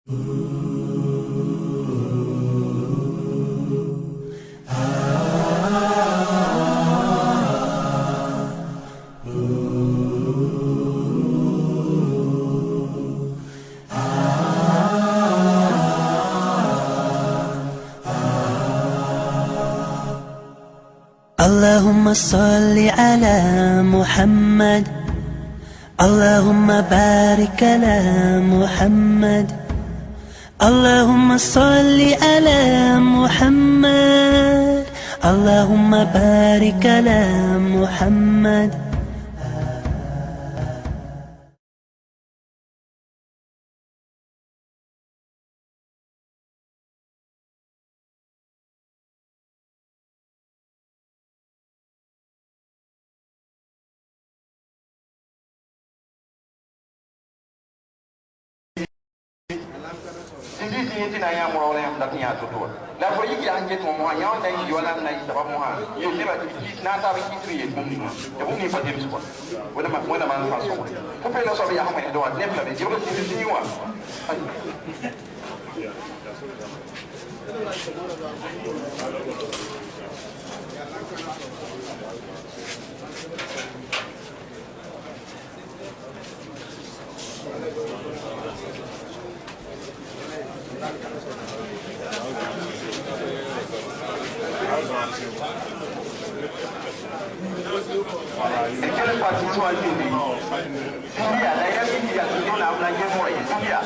اللهم صل على محمد اللهم بارك على محمد اللهم صل على محمد اللهم بارك على محمد na ya mo wala am dat nya to to la fo yi ya nge to mo ya on dai yo la na yi ba mo ha ye ne ba ki na ta ba ki tri ye mo ni e mo ni fa dem so wala ma mo na ma fa so ko pe lo so ya mo ne do ne bla be je ko ti ti wa Quelle partie soit Syrie, d'ailleurs, il y a toujours la blague pour les Syriens.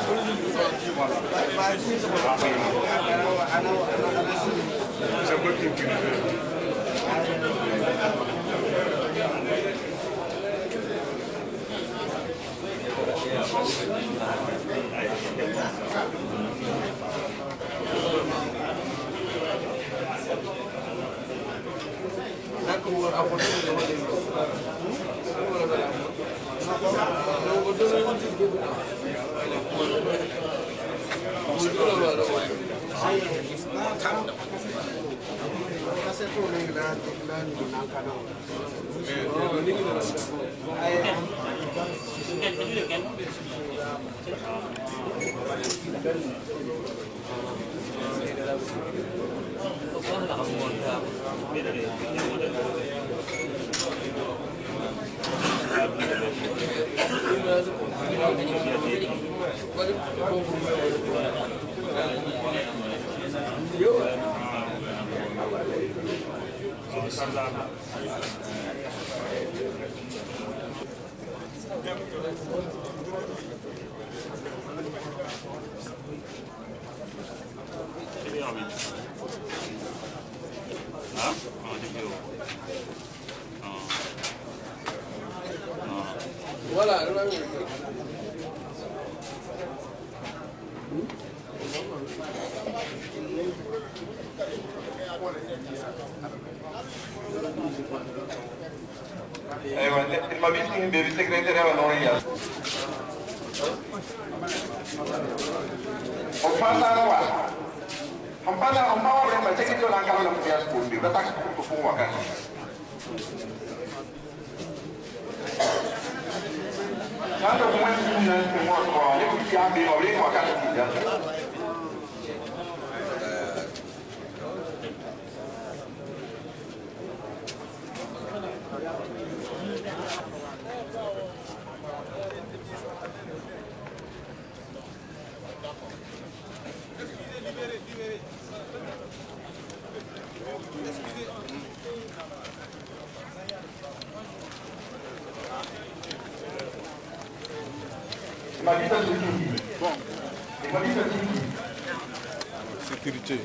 Voilà, il m'a visto in bevi segreteria non è o pasa wa on pa wa ba teki to la ka la ya school bi ba ta ko fu wa kan quando come un mo le ku ya bi o le wa ka ti ya Sécurité.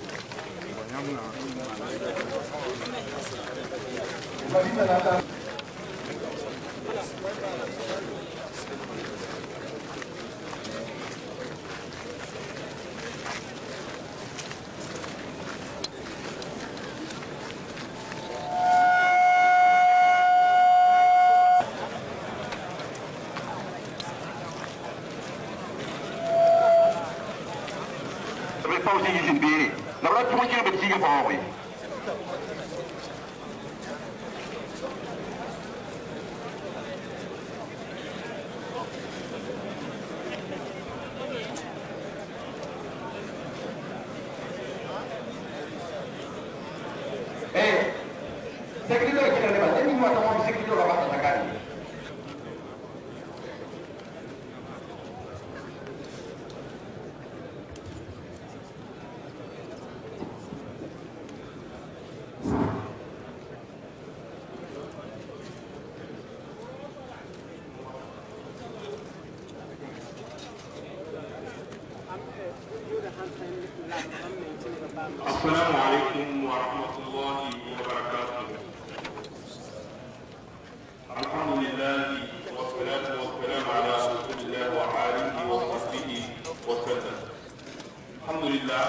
Msekilizo kile ni basi ni watu wa msekilizo kwa basi takani. السلام عليكم ورحمة الله وبركاته. الحمد لله والصلاة والسلام على رسول الله وآله وصحبه وسلم. الحمد لله.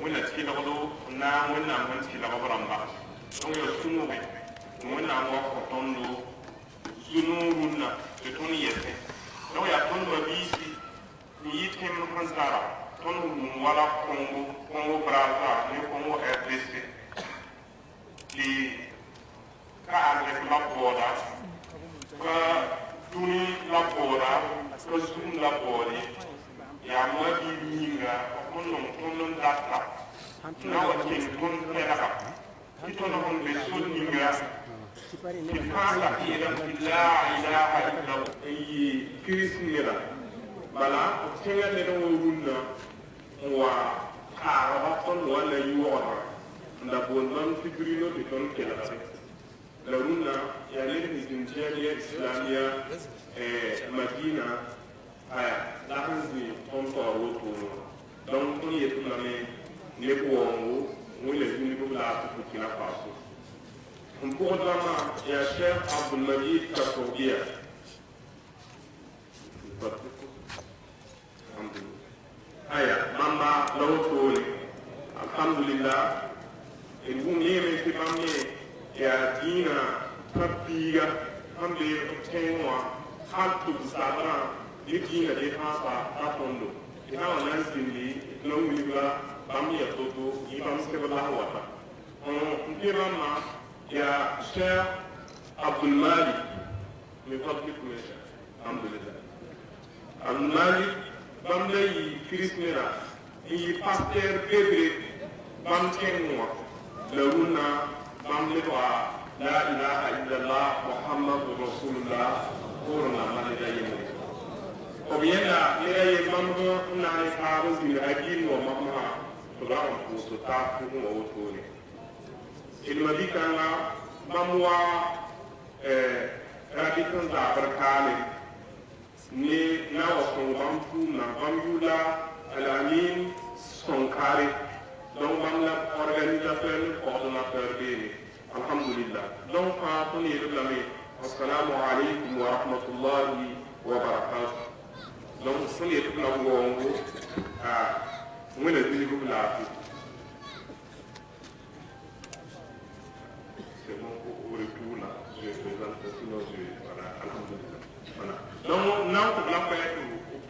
wena tikila godo na wena man tikila gobramba donc yo sunu be wena ngo ko tondo sunu runna to toni yete donc ya ton ma bisi ni yitem hansara ton wala kongo braza ni kongo RDC li ka avec la boda ka tuni la boda ka sun la bodi ya ma bi minga non data na wakin kun teraka ito na hon be sunninga ifaka ila la ilaha illa ayi krisnira bala tenga ne do wunna wa khara ton wala yuwa nda bonnon fibrino de ton kela la runna ya le ni dunjia islamia madina aya la hanzi ton to woto donc on y est tout l'année les pouvoirs où les unités là pour qui n'a pas on peut entendre il y a cher Abdul Majid Kafogia aya mama lawtole alhamdulillah et vous m'aimez c'est pas mieux ya dina tabiga ambe tenwa haltu sabra dina de hapa apondo ina wannan sindi non wiliba bam ya toto ibam se bala wata on kirama ya Cheikh Abdul Malik mi fadli kumesha alhamdulillah Abdul Malik bam lay krismira yi pasteur bebre bam kenwa lawuna bam lewa la ilaha illallah muhammadur rasulullah qurna malidayyin obienda ile mambo na ni karo ni ajili wa mama tugawa kuso ta ku wa wotoni ilmadika na mamwa radikan da barkale ni na wasu bamfu na bamyula alamin sonkare donc bamla organisateur coordonnateur bene alhamdulillah donc pa toni relame assalamu alaikum wa rahmatullahi wa barakatuh. Donc, ce n'est pas un bon mot. Moi, je suis venu là. C'est bon pour le retour là. Je présente sinon je. Voilà, alhamdulillah. Voilà. Donc, non, pour la faire,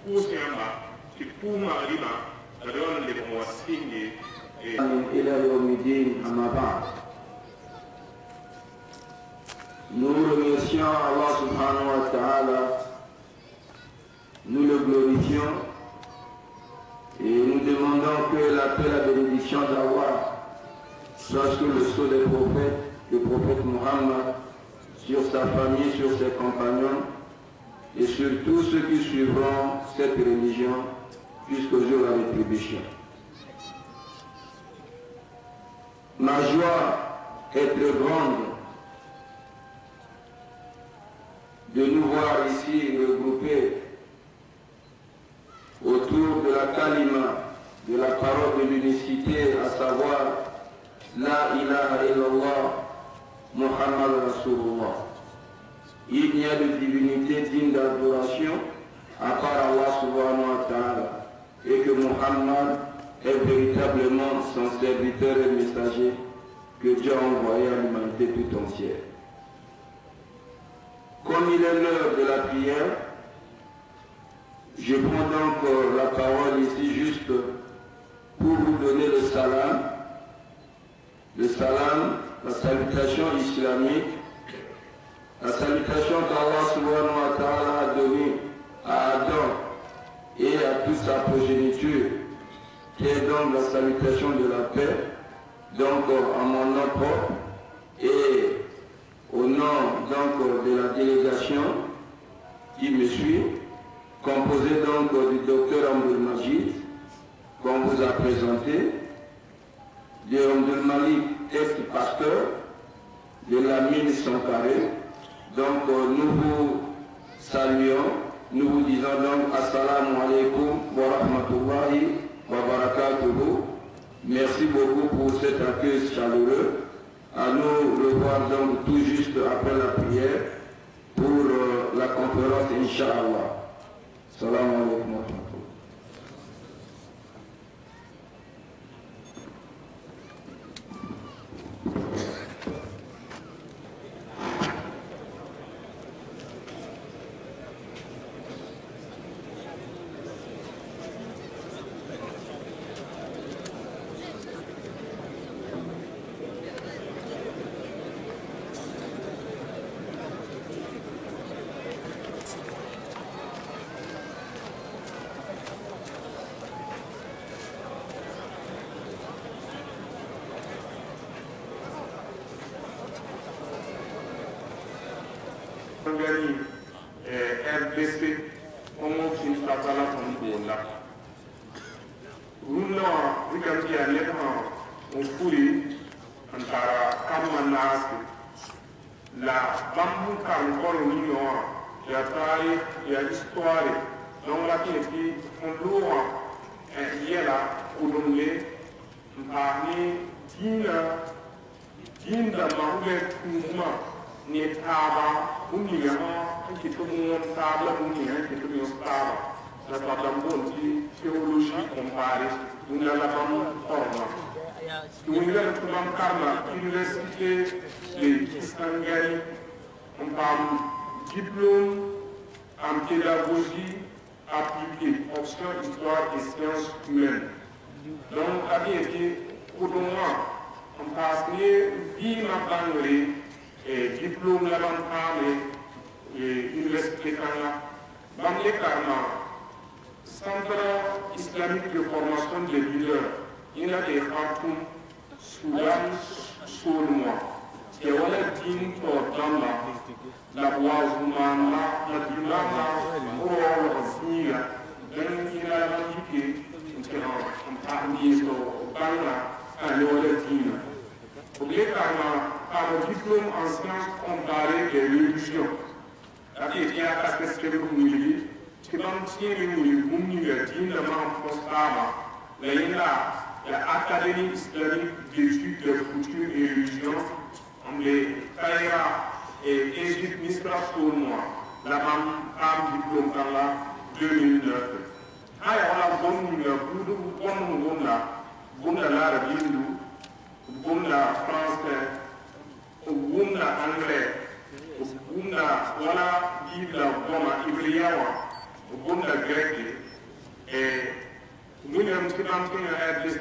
pour ce c'est pour ma rima, je donne les mots signés. إلى يوم الدين أما بعد. Nous remercions Allah subhanahu wa ta'ala. Nous le glorifions et nous demandons que la paix et la bénédiction d'Allah soit sur le sceau des prophètes, le prophète Muhammad, sur sa famille, sur ses compagnons et sur tous ceux qui suivront cette religion jusqu'au jour de la rétribution. Ma joie est très grande de nous voir ici regroupés autour de la kalima, de la parole de l'unicité, à savoir La ilaha illallah, Muhammad Rasulullah. Il n'y a de divinité digne d'adoration à part Allah subhanahu wa ta'ala et que Muhammad est véritablement son serviteur et messager que Dieu a envoyé à l'humanité tout entière. Comme il est l'heure de la prière, je prends donc la parole ici juste pour vous donner le salam, la salutation islamique salutations de la paix, donc en mon nom propre et au nom donc de la délégation qui me suit, composée donc du docteur Abdul Majid, qu'on vous a présenté, de Abdul Malik, ex-pasteur, de la mine Sankaré. Donc nous vous saluons, nous vous disons donc Assalamu alaikum wa rahmatullahi wa barakatuhu. Merci beaucoup pour cet accueil chaleureux. À nous revoir donc tout juste après la prière pour la conférence, Inch'Allah. Assalamu alaikum wa rahmatullahi. RDC, on finit par la tombe là. Nous, on foule, on la bambou encore il y a taille, il y a l'histoire. Donc là, on loue, il y a là, on donne parmi Dina Mahomet mouvement, n'est pas qui tout le monde table, qui tout le monde table. La table théologie comparée, nous l'avons formé. Nous avons karma, l'université de Kisangani, on parle diplôme en pédagogie appliquée, option histoire et sciences humaines. Donc, à bien pour moi, on passe vie ma banque et diplôme la banque et université Kanga, banque karma, centre islamique de formation des leaders. Il y a des Khartoum, Soudan, Sournois. Et on a dit pour la Boisumana, la Dulama, pour le donc il a indiqué qu'on parmi au Bangla, à l'Oletina. Pour les Karma, par le diplôme en sciences comparées des religions. La question est à ce que vous me dites, c'est dans le ciel où vous me dites, l'Académie islamique d'études de culture et religion, on les Kaira et Égypte Misra Sournois, la femme diplôme dans la 2009. Aïe, on a bon la Bindu, bon la français, bon la anglais, bon la voilà, vive la Boma, Ibriawa, bon la grec et nous avons fait un peu de RDC,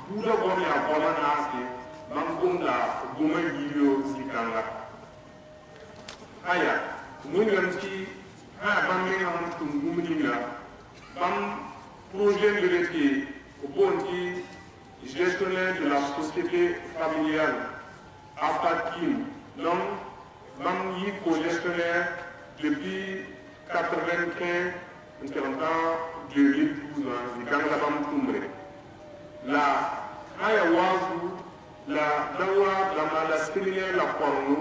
nous avons mis à Boma Nasti, Bangunda, Boma Gilio Zikanga. Aya, nous avons fait un projet de l'été au bon gestionnaire de la société familiale, Afakim, donc, Bambi co-gestionnaire depuis 95, 2012, du Gangadam Toumbre. La Ayawazu, la Dawa, la séminaire, la Porno,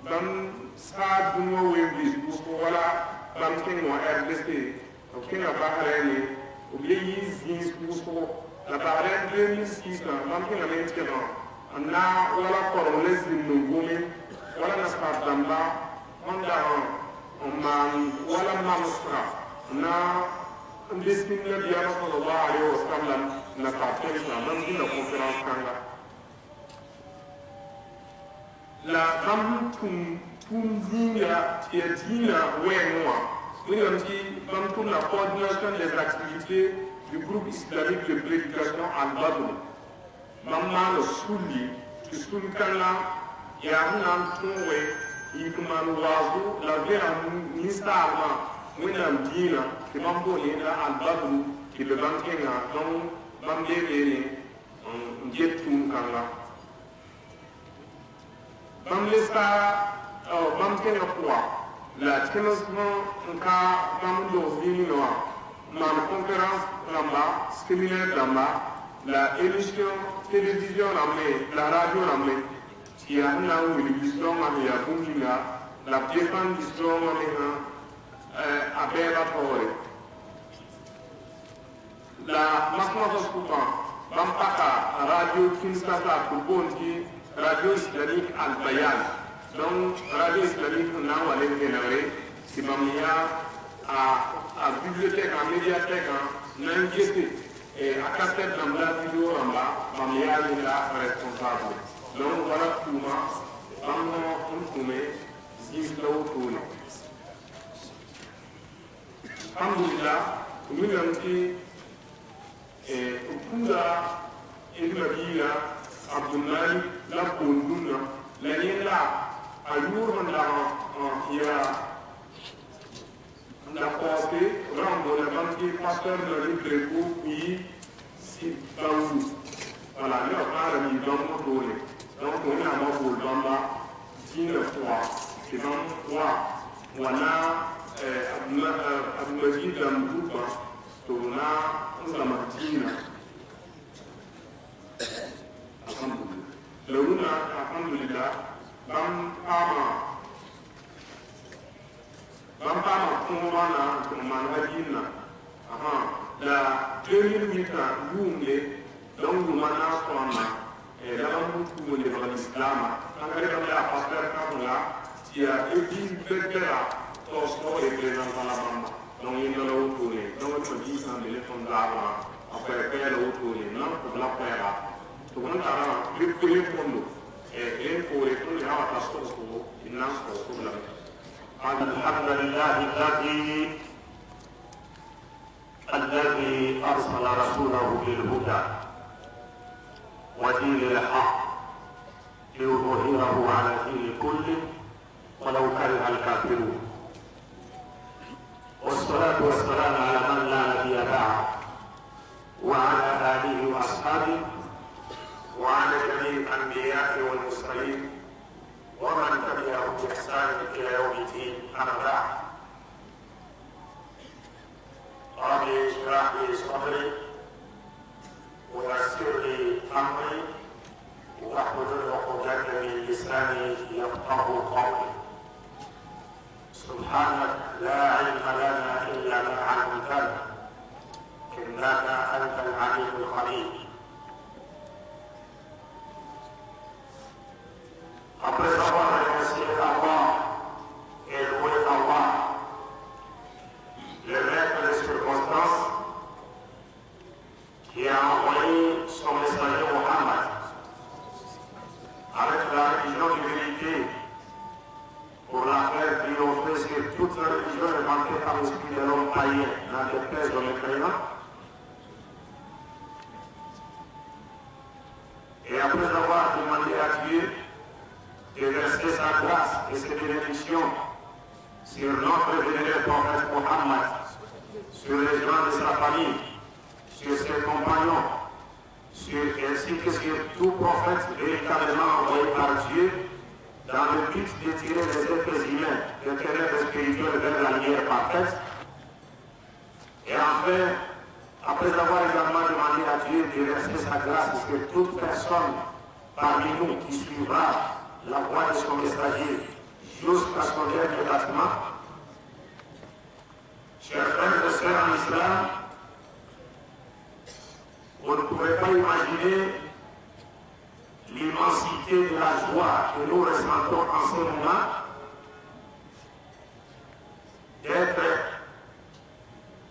dans sa Duno Webis, voilà, dans le RDC, au Kenya Bahreïn, au Léis, la Bahreïn 2006, dans le Kenya maintenant, on a voilà Porno, les Zimnogoumi, voilà Naspar Damba, on a voilà Mamstra, on a un destin de Diana Sallallahu alayhi wa sallam, n'a pas fait la conférence Kanga. La femme Tundia Tiedina Wenwa, nous avons dit la coordination des activités du groupe islamique de prédication Al-Badr. Maman Souli, qui Soulkana, Yarnan Tunwe, Yikuman Wazu, la Vera Nistarma, Winam Dina, qui Mambo Lena Al-Badr, qui le banquena, donc Mambe njettum kanga bam lesta bam tena kuwa la tenasma nka bam do vini noa man conférence ramba séminaire ramba la émission télévision ramé la radio ramé qui a na wili bisdom ami ya bunginga la défense bisdom ami na abeba tore la masma sokutan bam paka radio Kinshasa kubon ki radio islamique al bayan donc radio islamique na wale kenare si bamia a bibliothèque en médiathèque nan jete et à cassette dans la vidéo en bas bamia est là responsable donc voilà kuma bamno kume zimlo tuni alhamdulillah kuminanti et ukunda ilmabila abdullahi la kunduna la yella ayur man la ya la porte rambo la banque pasteur de l'Ibrego puis si baou voilà le ara ni domo dole donc on a ma pour bamba dina fois c'est donc quoi voilà abdullahi dan buba tona sama dina alhamdulillah lewuna alhamdulillah bam pama kumana manhajina la 2008 lumle donc lumana kona et la bambu de l'islam engrais dans la pasteur kabula qui a édit bedera tosto et présent dans la bamba donc il y a autour donc on dit ça de l'éfond d'arbre après faire autour non pour la faire tout le monde a le téléphone et pour les tout les avoir la source pour il n'a pas problème. الحمد لله الذي أرسل رسوله بالهدى ودين الحق ليظهره على الدين كله ولو كره الكافرون والصلاة والسلام على من لا نبي بعد وعلى آله وأصحابه وعلى جميع الأنبياء والمرسلين ومن تبعهم بإحسان إلى يوم الدين أما بعد رب اشرح لي صدري ويسر لي أمري واحلل عقدة من لساني يفقهوا قولي سبحانك لا علم لنا إلا ما علمتنا إنك أنت العليم الخبير. Après avoir remercié Allah et loué Allah, le maître des circonstances, qui a envoyé son messager Mohammed avec la religion de vérité pour la faire triompher sur toute la religion est manquée par l'esprit de l'homme païen dans les pèses de l'écréant. Et après avoir demandé à Dieu de verser sa grâce et ses bénédictions sur notre vénéré prophète Mohammed, sur les gens de sa famille, sur ses compagnons, ainsi que sur tout prophète véritablement envoyé par Dieu dans le but de tirer les êtres humains de ténèbres spirituelles vers la lumière parfaite. Et enfin, après avoir également demandé à Dieu de verser sa grâce sur toute personne parmi nous qui suivra la voie de son messager jusqu'à son dernier bâtiment. Chers frères et sœurs en islam, vous ne pouvez pas imaginer l'immensité de la joie que nous ressentons en ce moment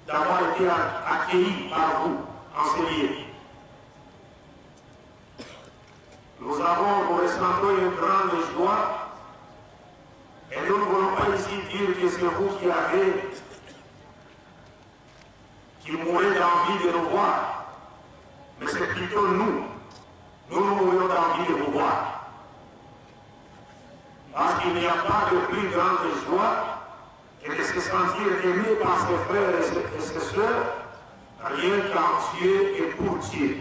d'avoir été accueillis par vous en ce lieu. Nous ressentons une grande joie et nous ne voulons pas ici dire que c'est vous qui mourrez d'envie de nous voir, mais c'est plutôt nous mourons d'envie de vous voir. Parce qu'il n'y a pas de plus grande joie que de se sentir aimé par ses frères et ses sœurs, rien qu'en Dieu et pour Dieu.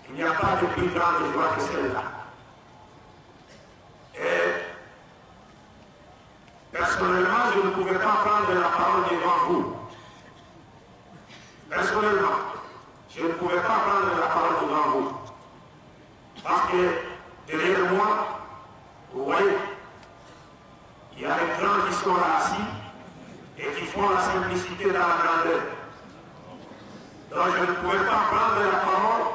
Il n'y a pas de plus grande joie que celle-là. Et personnellement, je ne pouvais pas prendre la parole devant vous. Personnellement, je ne pouvais pas prendre la parole devant vous. Parce que derrière moi, vous voyez, il y a des grands qui sont là assis et qui font la simplicité dans la grandeur. Donc je ne pouvais pas prendre la parole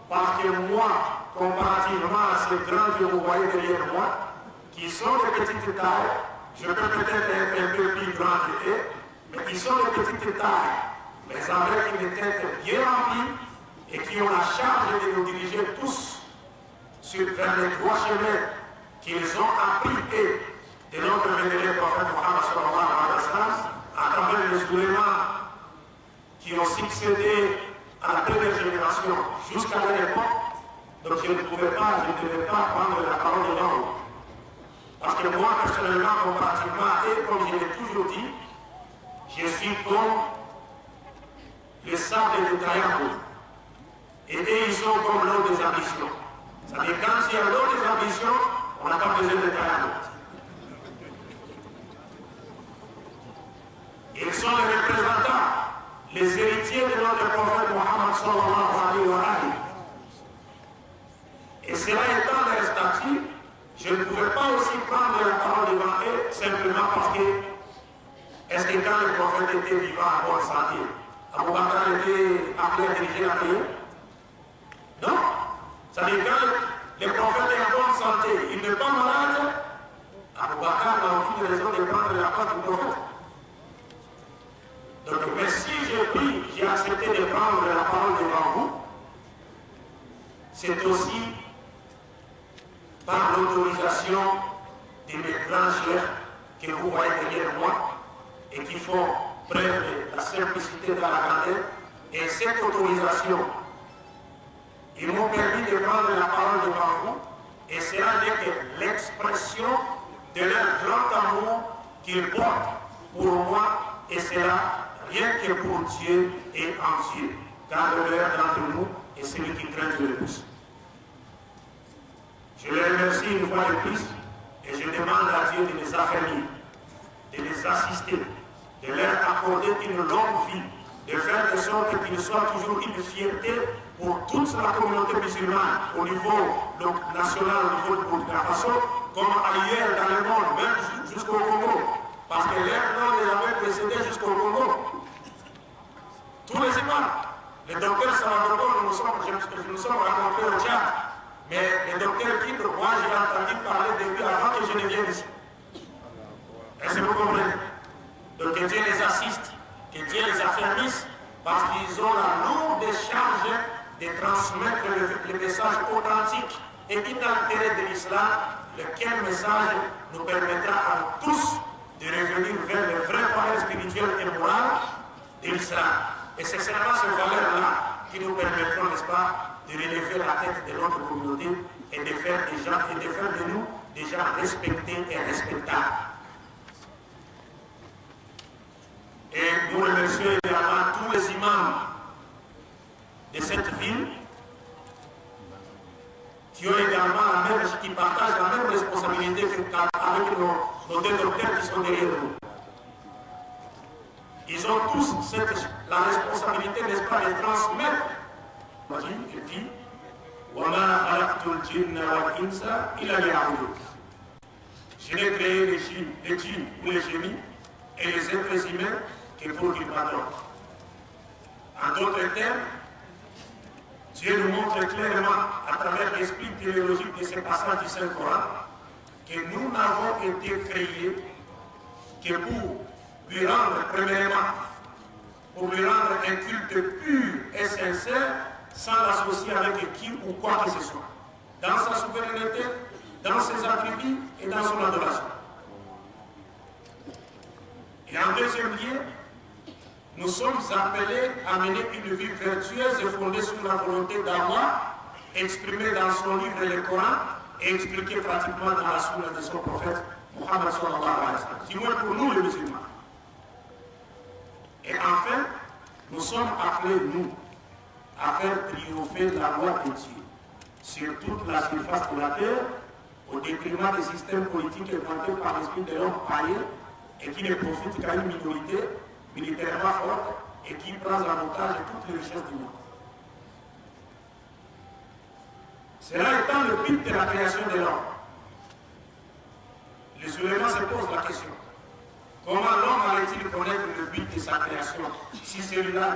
parce que moi, comparativement à ces grands que vous voyez derrière moi, qui sont de petite taille, je peux peut-être être un peu plus grand qu'eux, mais qui sont de petite taille, mais avec une tête bien remplie et qui ont la charge de nous diriger tous vers les droits chemins qu'ils ont appris eux, de notre vénéré prophète Mohammed sallallahu alayhi wa sallam, à travers les oulémas qui ont succédé à la première génération jusqu'à leur époque. Donc je ne devais pas prendre la parole devant vous. Parce que moi, personnellement, comparativement à eux, comme je l'ai toujours dit, je suis comme le sable de Kayako. Et eux, ils sont comme l'eau des ambitions. C'est-à-dire, quand il y a l'eau des ambitions, on n'a pas besoin de Kayako. Ils sont les représentants, les héritiers de notre prophète Mohammed sallallahu alayhi wa sallam. Et cela étant leur statut, je ne pouvais pas aussi prendre la parole devant eux simplement parce que, est-ce que quand le prophète était vivant à bonne santé, Abou Bakr était appelé à diriger la prière? Non. C'est-à-dire quand le prophète est en bonne santé, il n'est pas malade, Abou Bakr n'a aucune raison de prendre la place du prophète. Donc, mais si j'ai accepté de prendre la parole devant vous, c'est aussi par l'autorisation de mes grands chefs que vous voyez derrière moi et qui font preuve de la simplicité de la grandeur. Et cette autorisation, ils m'ont permis de prendre la parole devant vous et cela n'est que l'expression de leur grand amour qu'ils portent pour moi et cela rien que pour Dieu et en Dieu, car le meilleur d'entre nous est celui qui craint Dieu le plus. Je les remercie une fois de plus et je demande à Dieu de les affermir, de les assister, de leur accorder une longue vie, de faire de sorte qu'ils soient toujours une fierté pour toute la communauté musulmane au niveau national, au niveau de Burkina Faso, comme ailleurs dans le monde, même jusqu'au Congo. Parce que leur nom les avait précédés jusqu'au Congo. Tous les imams, les docteurs Salvador, nous sommes rencontrés au Tchad. Mais le docteur Kibre, moi j'ai entendu parler de lui avant que je ne vienne ici. Est-ce que vous comprenez? Donc que Dieu les assiste, que Dieu les affermisse, parce qu'ils ont la lourde charge de transmettre le message authentique et inaltéré de l'islam, lequel message nous permettra à tous de revenir vers les vraies valeurs spirituelles et morales de l'islam. Et c'est seulement ces valeurs-là qui nous permettront, n'est-ce pas, de relever la tête de notre communauté et de faire de nous des gens respectés et respectables. Et nous remercions également tous les imams de cette ville qui ont également qui partagent la même responsabilité avec nos deux docteurs qui sont derrière nous. Ils ont tous la responsabilité, n'est-ce pas, de transmettre. Il dit, je n'ai créé les djinns ou les génies et les êtres humains que pour qu'ils m'adorent. En d'autres termes, Dieu nous montre clairement à travers l'esprit théologique de ces passages du Saint-Coran que nous n'avons été créés que pour lui rendre, premièrement, pour lui rendre un culte pur et sincère, sans l'associer avec qui ou quoi que ce soit, dans sa souveraineté, dans ses attributs et dans son adoration. Et en deuxième lieu, nous sommes appelés à mener une vie vertueuse et fondée sur la volonté d'Allah, exprimée dans son livre le Coran et expliquée pratiquement dans la sunna de son prophète Mohammed sallallahu alayhi wa sallam, du moins pour nous les musulmans. Et enfin, nous sommes appelés, nous, à faire triompher la loi de Dieu sur toute la surface de la terre, au détriment des systèmes politiques inventés par l'esprit de l'homme païen et qui ne profitent qu'à une minorité militairement forte et qui prend en otage toutes les richesses du monde. Cela étant le but de la création de l'homme, les soulèvements se posent la question. Comment l'homme allait-il connaître le but de sa création si celui-là,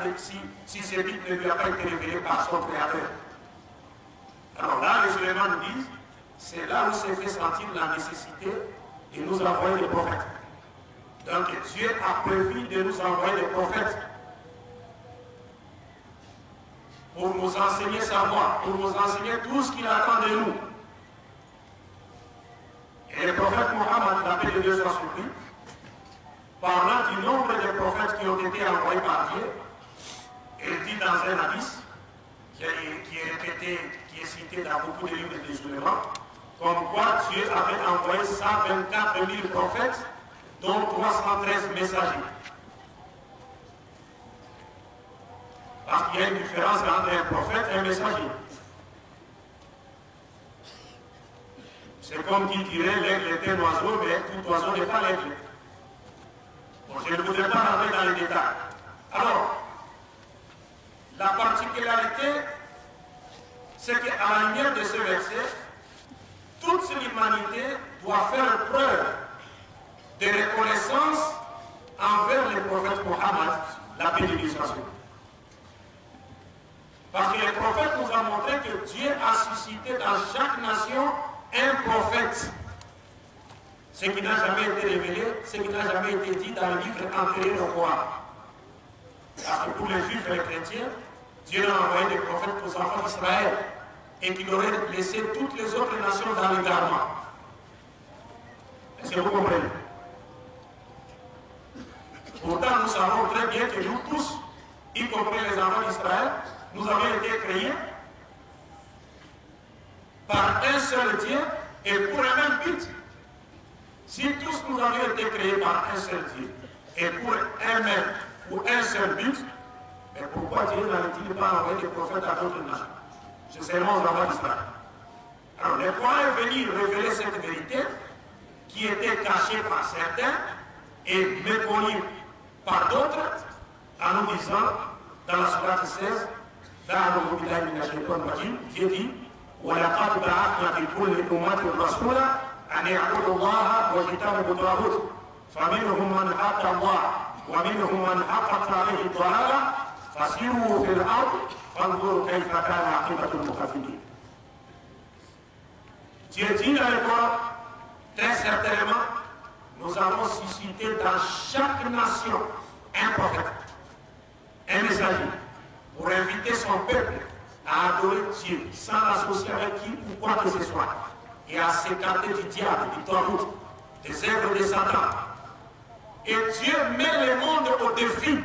si ce but ne lui a pas été révélé par son Créateur? Alors là, les soulèvements nous disent, c'est là où s'est fait sentir la nécessité de nous envoyer des prophètes. Donc Dieu a prévu de nous envoyer des prophètes pour nous enseigner sa voie, pour nous enseigner tout ce qu'il attend de nous. Et le prophète Mohammed, la paix de Dieu soit sur lui, parlant du nombre de prophètes qui ont été envoyés par Dieu, il dit dans un hadith qui est répété, qui est cité dans beaucoup de livres de musulmans, comme quoi Dieu avait envoyé 124 000 prophètes, dont 313 messagers. Parce qu'il y a une différence entre un prophète et un messager. C'est comme qui dirait l'aigle est un oiseau, mais tout oiseau n'est pas l'aigle. Bon, je ne voudrais pas rentrer dans les détails. Alors, la particularité, c'est qu'à la lumière de ce verset, toute l'humanité doit faire preuve de reconnaissance envers le prophète Mohammed, la paix de Dieu soit sur lui. Parce que le prophète nous a montré que Dieu a suscité dans chaque nation un prophète. Ce qui n'a jamais été révélé, ce qui n'a jamais été dit dans le livre antérieur au roi. Parce que pour les juifs et les chrétiens, Dieu a envoyé des prophètes aux enfants d'Israël et qu'il aurait laissé toutes les autres nations dans l'égarement. Est-ce que vous comprenez? Pourtant, nous savons très bien que nous tous, y compris les enfants d'Israël, nous avons été créés par un seul Dieu et pour un même but. Si tous nous avions été créés par un seul Dieu et pour un même ou un seul but, mais pourquoi Dieu n'allait-il pas envoyer des prophètes à d'autres nations? C'est seulement aux enfants d'Israël. Alors, le Coran est venu révéler cette vérité qui était cachée par certains et méconnue par d'autres en nous disant dans la sourate 16, Dieu dit وَلَقَدْ بَعَثْنَا فِي كُلِّ أُمَّةٍ رَسُولًا أَنِ اعْبُدُوا اللَّهَ وَاجْتَنِبُوا الطَّاغُوتَ فَمِنْهُم مَّنْ هَدَى اللَّهَ وَمِنْهُم مَّنْ حَقَّتْ عَلَيْهِ الضَّلَالَةُ فَسِيرُوا فِي الْأَرْضِ فَانظُرُوا كَيْفَ كَانَ عَاقِبَةُ الْمُكَذِّبِينَ. Dieu dit dans le Coran, très certainement, nous avons suscité dans chaque nation un prophète, un messager, pour inviter son peuple à adorer Dieu sans l'associer avec qui ou quoi que ce soit et à s'écarter du diable, du tarout, des œuvres de Satan. Et Dieu met le monde au défi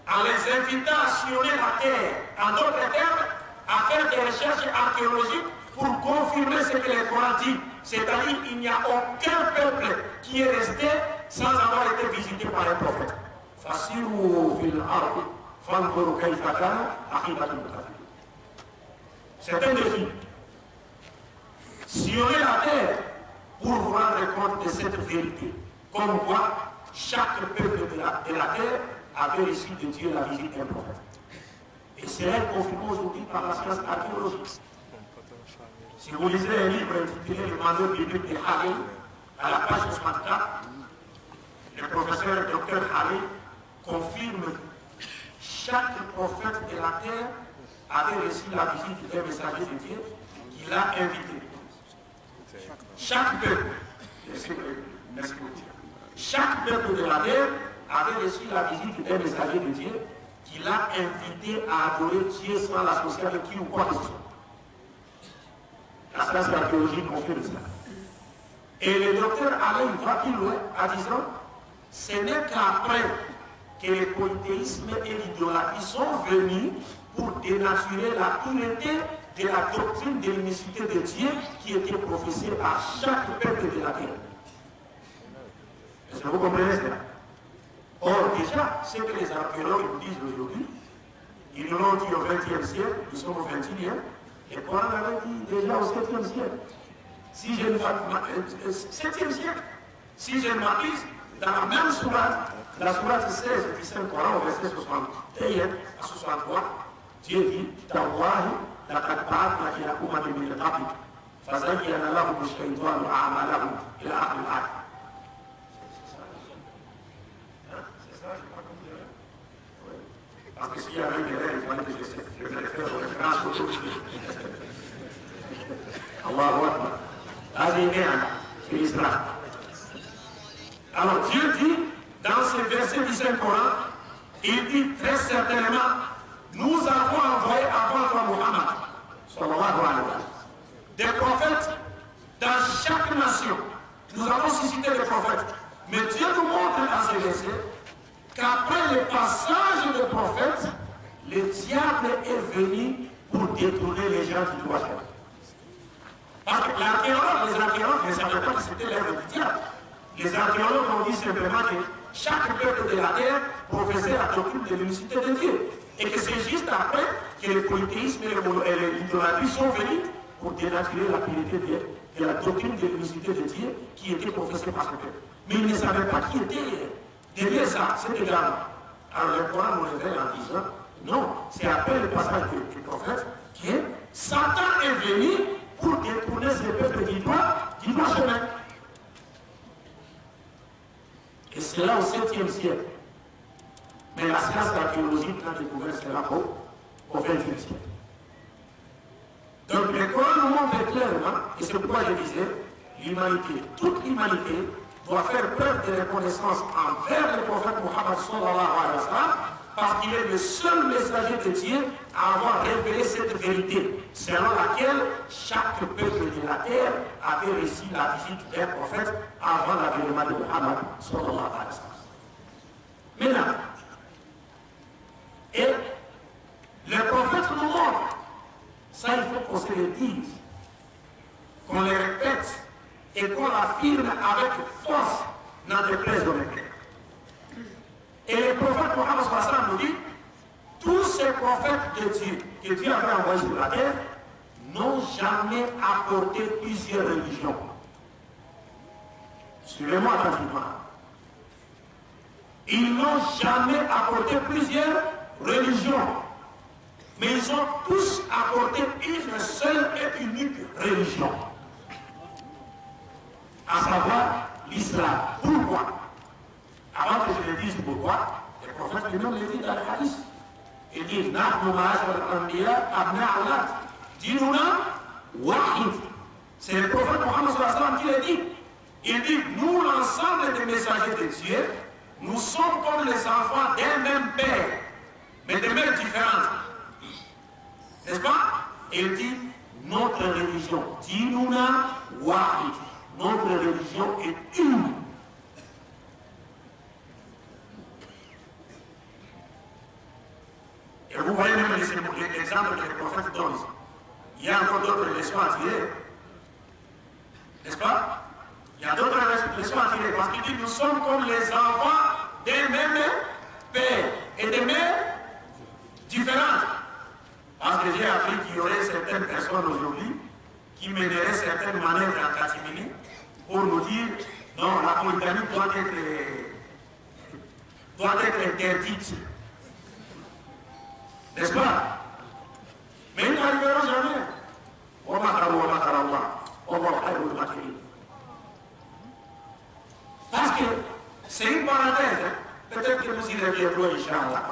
en les invitant à sillonner la terre, en d'autres termes, à faire des recherches archéologiques pour confirmer ce que le Coran dit. C'est-à-dire qu'il n'y a aucun peuple qui est resté sans avoir été visité par un prophète. C'est un défi. Sillonner la terre pour vous rendre compte de cette vérité. Comme quoi, chaque peuple de la terre avait reçu de Dieu la visite d'un prophète. Et cela est confirmé aujourd'hui par la science archéologique. Si vous lisez un livre intitulé Le manuel biblique de Halil, à la page 64, le professeur Dr Halil confirme que chaque prophète de la terre avait reçu la visite d'un messager de Dieu qui l'a invité. Chaque peuple, chaque peuple de la terre avait reçu la visite d'un messager de Dieu qui l'a invité à adorer Dieu sans l'associer avec qui ou quoi que ce soit. La science archéologique confirme cela. Et le docteur Alain va plus loin en disant ce n'est qu'après que le polythéisme et l'idolâtrie sont venus pour dénaturer la pureté de la doctrine de l'unicité de Dieu qui était professée par chaque peuple de la terre. Est-ce que vous comprenez cela? Or, déjà, ce que les archéologues nous disent aujourd'hui, Ils nous l'ont dit au XXe siècle, nous sommes au XXIe, et le Coran l'avait dit déjà au 7e siècle. Si je ne m'abuse, 7e siècle, si je ne m'abuse, dans la même sourate, la sourate 16 du Saint-Coran, au verset 61 à 63, Dieu dit, Tawahi, la katba'atna ila umami min qablik, fazayyana lahum ash-shaytanu a'malahum ila akhir al-ayat. Parce que s'il y avait des règles, il fallait que je les fasse référence aux choses. Allahu Akbar. Alors Dieu dit, dans ce verset du Saint-Coran, il dit très certainement, nous avons envoyé avant toi Muhammad, sallallahu alayhi wa sallam, des prophètes dans chaque nation. Nous avons suscité des prophètes. Mais Dieu nous montre dans ce verset qu'après le passage des prophètes, le diable est venu pour détourner les gens du droit chemin. Parce que les archéologues ne savaient pas que c'était l'œuvre du diable. Les archéologues ont dit simplement que chaque peuple de la terre professait la doctrine de l'unicité de Dieu. Et que c'est juste après que le polythéisme et l'idolâtrie sont venus pour dénaturer la pureté de la doctrine de l'unicité de Dieu qui était professée par ce peuple. Mais ils ne savaient pas qui était derrière ça, c'était également. Alors le Coran nous révèle en disant, non, c'est après le passage du prophète que Satan est venu pour détourner ce peuple du droit chemin. Et c'est là au 7e siècle. Mais la science archéologique a découvert cela au 20e siècle. Donc le Coran nous montre clairement, et c'est pourquoi je disais, l'humanité, toute l'humanité, doit faire preuve de reconnaissance envers le prophète Muhammad sallallahu alayhi wa sallam, parce qu'il est le seul messager de Dieu à avoir révélé cette vérité, selon laquelle chaque peuple de la terre avait reçu la visite d'un prophète avant l'avènement de Muhammad sallallahu alayhi wa sallam. Maintenant, et le prophète nous montre, ça il faut qu'on se le dise, qu'on le répète, et qu'on l'affirme avec force dans des places de l'Église. Et le prophète Mohammed sallam nous dit, tous ces prophètes de Dieu que Dieu avait envoyés sur la terre n'ont jamais apporté plusieurs religions. Suivez-moi attentivement. Ils n'ont jamais apporté plusieurs religions. Mais ils ont tous apporté une seule et unique religion. À savoir l'islam. Pourquoi? Avant que je le dise pourquoi, le prophète lui-même le dit dans le hadith. Il dit, Nahnu ma'ashar al-anbiya abna Allah, dinuna wahid. C'est le prophète Mohammed sallallahu alayhi wa sallam qui le dit. Il dit, nous, l'ensemble des messagers de Dieu, nous sommes comme les enfants d'un même père, mais de mères différentes. N'est-ce pas? Il dit, notre religion, dinuna wahid. Notre religion est une. Et vous voyez même l'exemple que le prophète donne. Il y a encore d'autres leçons à tirer. N'est-ce pas? Il y a d'autres leçons à tirer. Parce qu'il dit, nous sommes comme les enfants d'un même père et de mères différentes. Parce que j'ai appris qu'il y aurait certaines personnes aujourd'hui qui mèneraient certaines manœuvres en catimini pour nous dire, non, la polygamie doit être interdite. N'est-ce pas? Mais ils n'arriveront jamais. Parce que c'est une parenthèse. Peut-être que nous y reviendrons, Inch'Allah.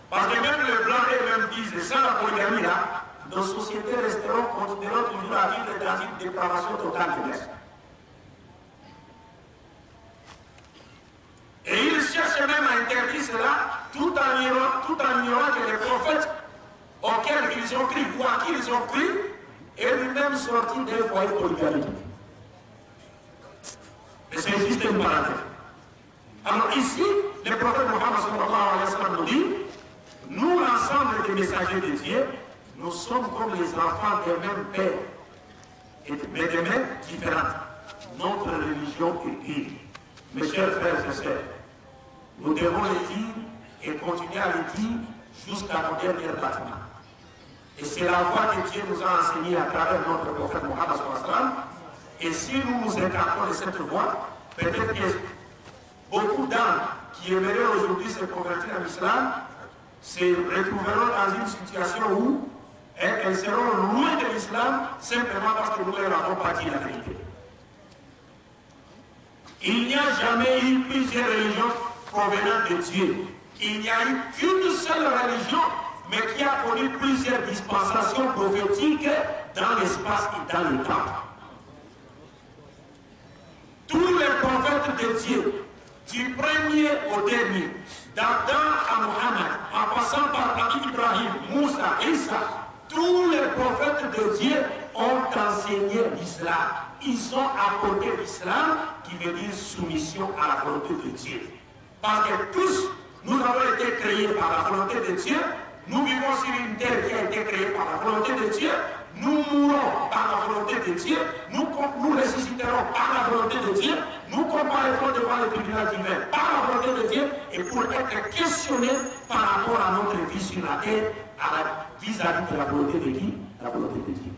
Parce que même les Blancs eux-mêmes disent, sans la polygamie là, nos sociétés continueront toujours à vivre dans une dépravation totale de l'Est. Et ils cherchent même à interdire cela tout en ignorant que les prophètes auxquels ils ont cru ou à qui ils ont cru est lui-même sorti d'un foyer polygamique. Mais c'est juste une parenthèse. Alors ici, le prophète Mohammed sallallahu alayhi wa sallam nous dit, nous l'ensemble des messagers de Dieu, nous sommes comme les enfants d'un même père, mais de mères différentes. Notre religion est une. Mes chers frères et sœurs, nous devons le dire et continuer à le dire jusqu'à nos derniers battements. Et c'est la voie que Dieu nous a enseignée à travers notre prophète Mohammed sallallahu alayhi wa sallam. Et si nous nous écartons de cette voie, peut-être que beaucoup d'âmes qui aimeraient aujourd'hui se convertir à l'islam se retrouveront dans une situation où elles seront loin de l'islam simplement parce que nous leur avons pas dit la vérité. Il n'y a jamais eu plusieurs religions provenant de Dieu. Il n'y a eu qu'une seule religion, mais qui a connu plusieurs dispensations prophétiques dans l'espace et dans le temps. Tous les prophètes de Dieu, du premier au dernier, d'Adam à Mohammed, en passant par Nabi Ibrahim, Moussa, Isa, tous les prophètes de Dieu ont enseigné l'islam. Ils ont apporté l'islam, qui veut dire soumission à la volonté de Dieu. Parce que tous, nous avons été créés par la volonté de Dieu. Nous vivons sur une terre qui a été créée par la volonté de Dieu. Nous mourrons par la volonté de Dieu. Nous ressusciterons par la volonté de Dieu. Nous comparaîtrons devant le tribunal divin par la volonté de Dieu. Et pour être questionnés par rapport à notre vie sur la terre, vis-à-vis de la volonté de qui? La volonté de Dieu.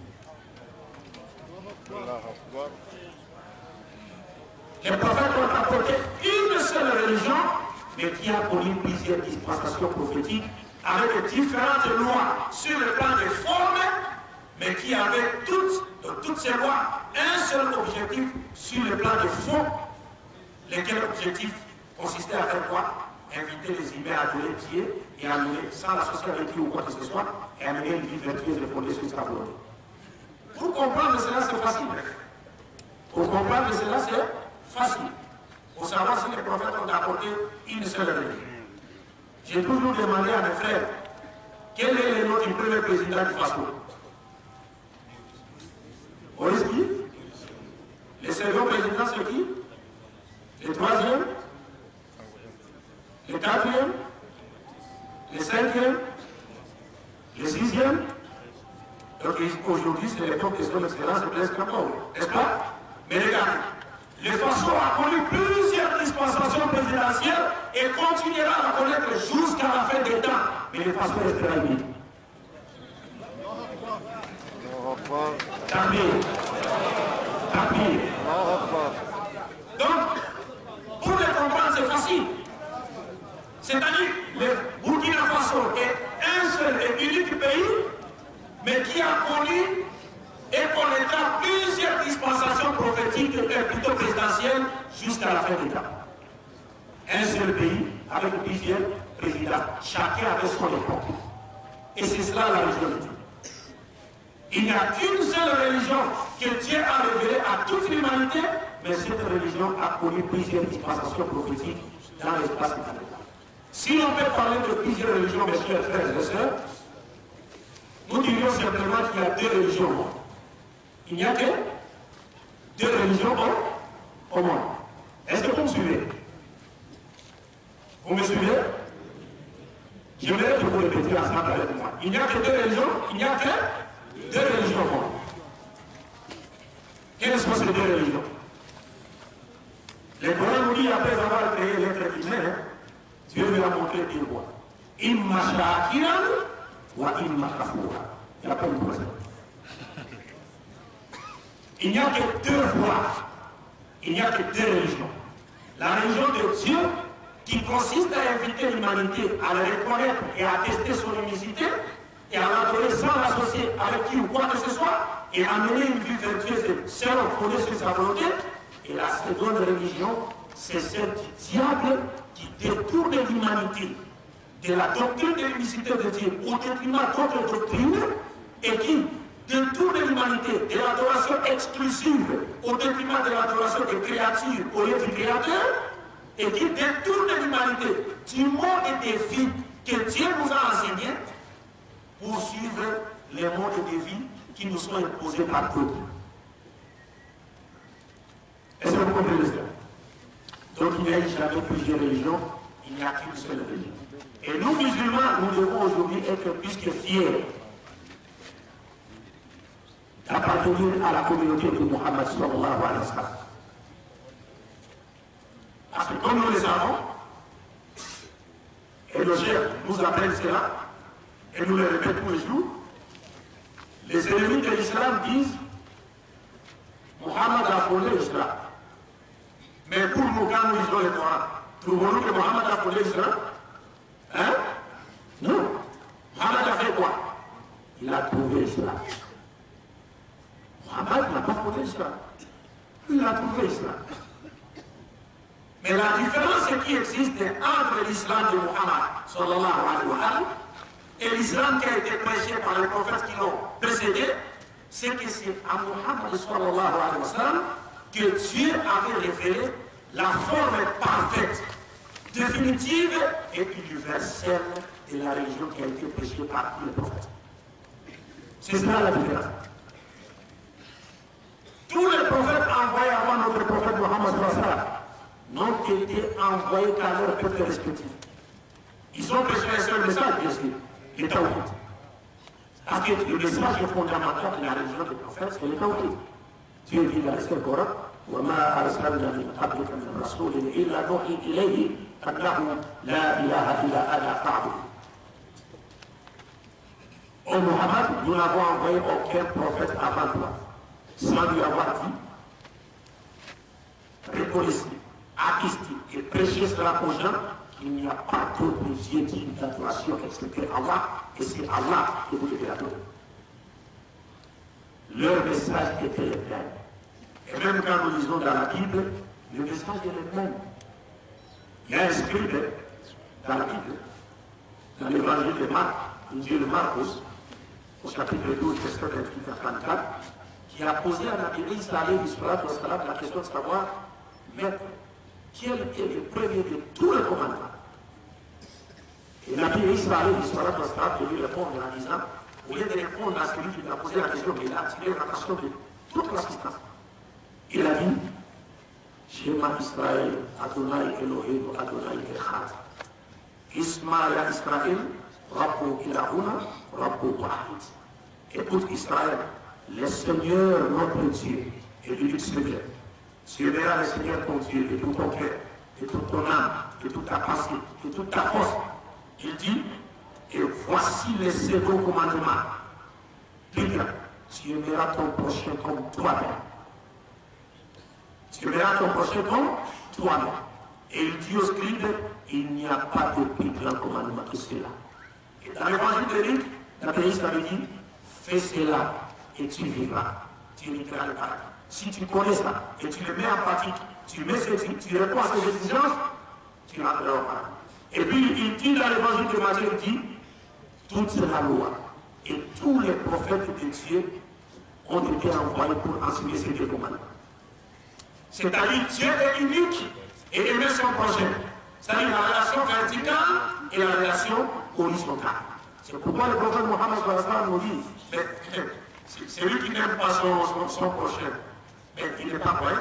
Les prophètes ont apporté une seule religion, mais qui a connu plusieurs dispensations prophétiques avec différentes lois sur le plan des formes, mais qui avait toutes ces lois un seul objectif sur le plan de fond, lesquels objectifs consistaient à faire quoi? Inviter les humains à adorer Dieu et à mener, sans l'associer avec lui ou quoi que ce soit, et à mener une vie vertueuse et fondée sur sa volonté. Pour comprendre cela, c'est facile. Pour comprendre cela, c'est facile. Pour savoir si les prophètes ont apporté une seule religion. J'ai toujours demandé à mes frères quel est le nom du premier président du Faso. Maurice qui? Le second président, c'est qui? Le troisième? Le quatrième? Le cinquième? Le sixième? Donc aujourd'hui, c'est l'époque de son excellence de Blaise Compaoré, n'est-ce pas? Mais regardez, le Faso a connu plusieurs dispensations présidentielles et continuera à la connaître jusqu'à la fin des temps. Mais le Faso restera lui. Tant pis. Tant pis. Donc, pour le comprendre, c'est facile. C'est-à-dire, le Burkina Faso est un seul et unique pays, mais qui a connu et connaîtra plusieurs dispensations prophétiques et plutôt présidentielles jusqu'à la fin des temps. Un seul pays avec plusieurs présidents, chacun avec son époque. Et c'est cela la religion de Dieu. Il n'y a qu'une seule religion que Dieu a révélée à toute l'humanité, mais cette religion a connu plusieurs dispensations prophétiques dans l'espace et dans le temps. Si l'on peut parler de plusieurs religions, mes chers frères et sœurs, nous dirions simplement qu'il y a deux religions au monde. Il n'y a que deux religions au monde. Est-ce que vous me suivez? Vous me suivez? J'aimerais que vous répétiez ensemble avec moi. Il n'y a que deux religions, il n'y a que deux religions au monde. Quelles sont ces deux religions? Le Coran nous dit, après avoir créé l'être humain, Dieu lui a montré deux voies. Imma shakiran wa imma kafura. Il n'y a pas de troisième. Il n'y a que deux voies. Il n'y a que deux religions. La religion de Dieu, qui consiste à inviter l'humanité à le reconnaître et à tester son unicité, et à l'adorer sans l'associer avec qui ou quoi que ce soit, et à mener une vie vertueuse et seule fondée sur sa volonté. Et la seconde religion, c'est celle du diable qui détourne l'humanité de la doctrine de l'unicité de Dieu au détriment d'autres doctrines et qui détourne l'humanité de l'adoration exclusive au détriment de l'adoration des créatures au lieu du Créateur et qui détourne l'humanité du mode de vie que Dieu nous a enseigné pour suivre les modes de vie qui nous sont imposés par d'autres. Est-ce que vous comprenez cela? Donc il n'y a jamais plusieurs religions, il n'y a qu'une seule religion. Et nous musulmans, nous devons aujourd'hui être plus que fiers d'appartenir à la communauté de Muhammad sallallahu alayhi wa sallam. Parce que comme nous le savons, et le chef nous appelle cela, et nous le répétons tous les jours, les ennemis de l'islam disent Mohammed a fondé l'islam. Mais pour nous, quand nous lisons le Coran, trouvons-nous que Mohammed a fondé l'islam? Hein? Non. Mohammed a fait quoi? Il a trouvé l'islam. Mohammed n'a pas fondé l'islam. Il a trouvé l'islam. Mais la différence qui existe entre l'islam de Mohammed sallallahu alayhi wa sallam et l'islam qui a été prêché par les prophètes qui l'ont précédé, c'est que c'est à Mohammed sallallahu alayhi wa sallam que Dieu avait révélé la forme parfaite, définitive et universelle de la religion qui a été prêchée par tous les prophètes. C'est cela la différence. Tous les prophètes envoyés avant notre prophète Mohammed sallallahu alayhi wa sallam n'ont été envoyés qu'à leur peuple respectif. Ils ont prêché un seul message, bien sûr, le Tawhid. Parce que le message fondamental de la religion des prophètes, c'est le Tawhid. Dieu dit dans le Coran, وَمَا أَرْسَلْنَا مِنْ قَبْلِكَ مِنْ رَسُولٍ إِلَّا نُوحِي إِلَيْهِ أَنَّهُ لَا إِلَهَ إِلَّا أَنَا فَاعْبُدُونِ. Ô Muhammad, nous n'avons envoyé aucun prophète avant toi, sans lui avoir dit, reconnaissez, attestez et prêchez cela aux gens qu'il n'y a pas d'autre Dieu digne d'adoration excepté Allah, et c'est Allah que vous devez adorer. Leur message était le même. Et même quand nous lisons dans la Bible, le message est le même. Il y a un scribe dans la Bible, dans l'évangile de Marc, l'injil de Marcos, au chapitre 12, verset 28 à 34, qui a posé à Nabi Isa alayhi salatu wa salam la question de savoir, maître, quel est le premier de tous les commandements? Et Nabi Isa alayhi salatu wa salam de lui répondre en disant, au lieu de répondre à celui qui lui a posé la question, mais il a attiré l'attention de toute l'assistance. Il a dit, Shema Israël, Adonai Elohim, Adonai Echad. Isma ya Israël, Rabbu Ilahuna, Rabbu Wahid. Écoute Israël, le Seigneur notre Dieu est l'unique Seigneur. Tu aimeras le Seigneur ton Dieu de tout ton cœur, de toute ton âme, de toute ta pensée, de toute ta force. Il dit, et voici le second commandement. Plus grand, tu aimeras ton prochain comme toi-même. Tu aimeras ton prochain comme toi-même. Et il dit au scribe, il n'y a pas de plus grand commandement que cela. Et dans l'évangile de Luc, la Christ avait dit, fais cela et tu vivras. Tu vivras le paradis. Si tu connais ça et tu le mets en pratique, tu réponds à ces exigences, tu rentreras au paradis. Et puis il dit dans l'évangile de Matthieu, il dit, toute la loi et tous les prophètes de Dieu ont été envoyés pour enseigner ces deux commandements. C'est-à-dire Dieu est unique et aimer son prochain. C'est-à-dire la relation verticale et la relation horizontale. C'est pourquoi le prophète Mohammed nous dit, c'est lui qui n'aime pas son prochain, mais il n'est pas vrai.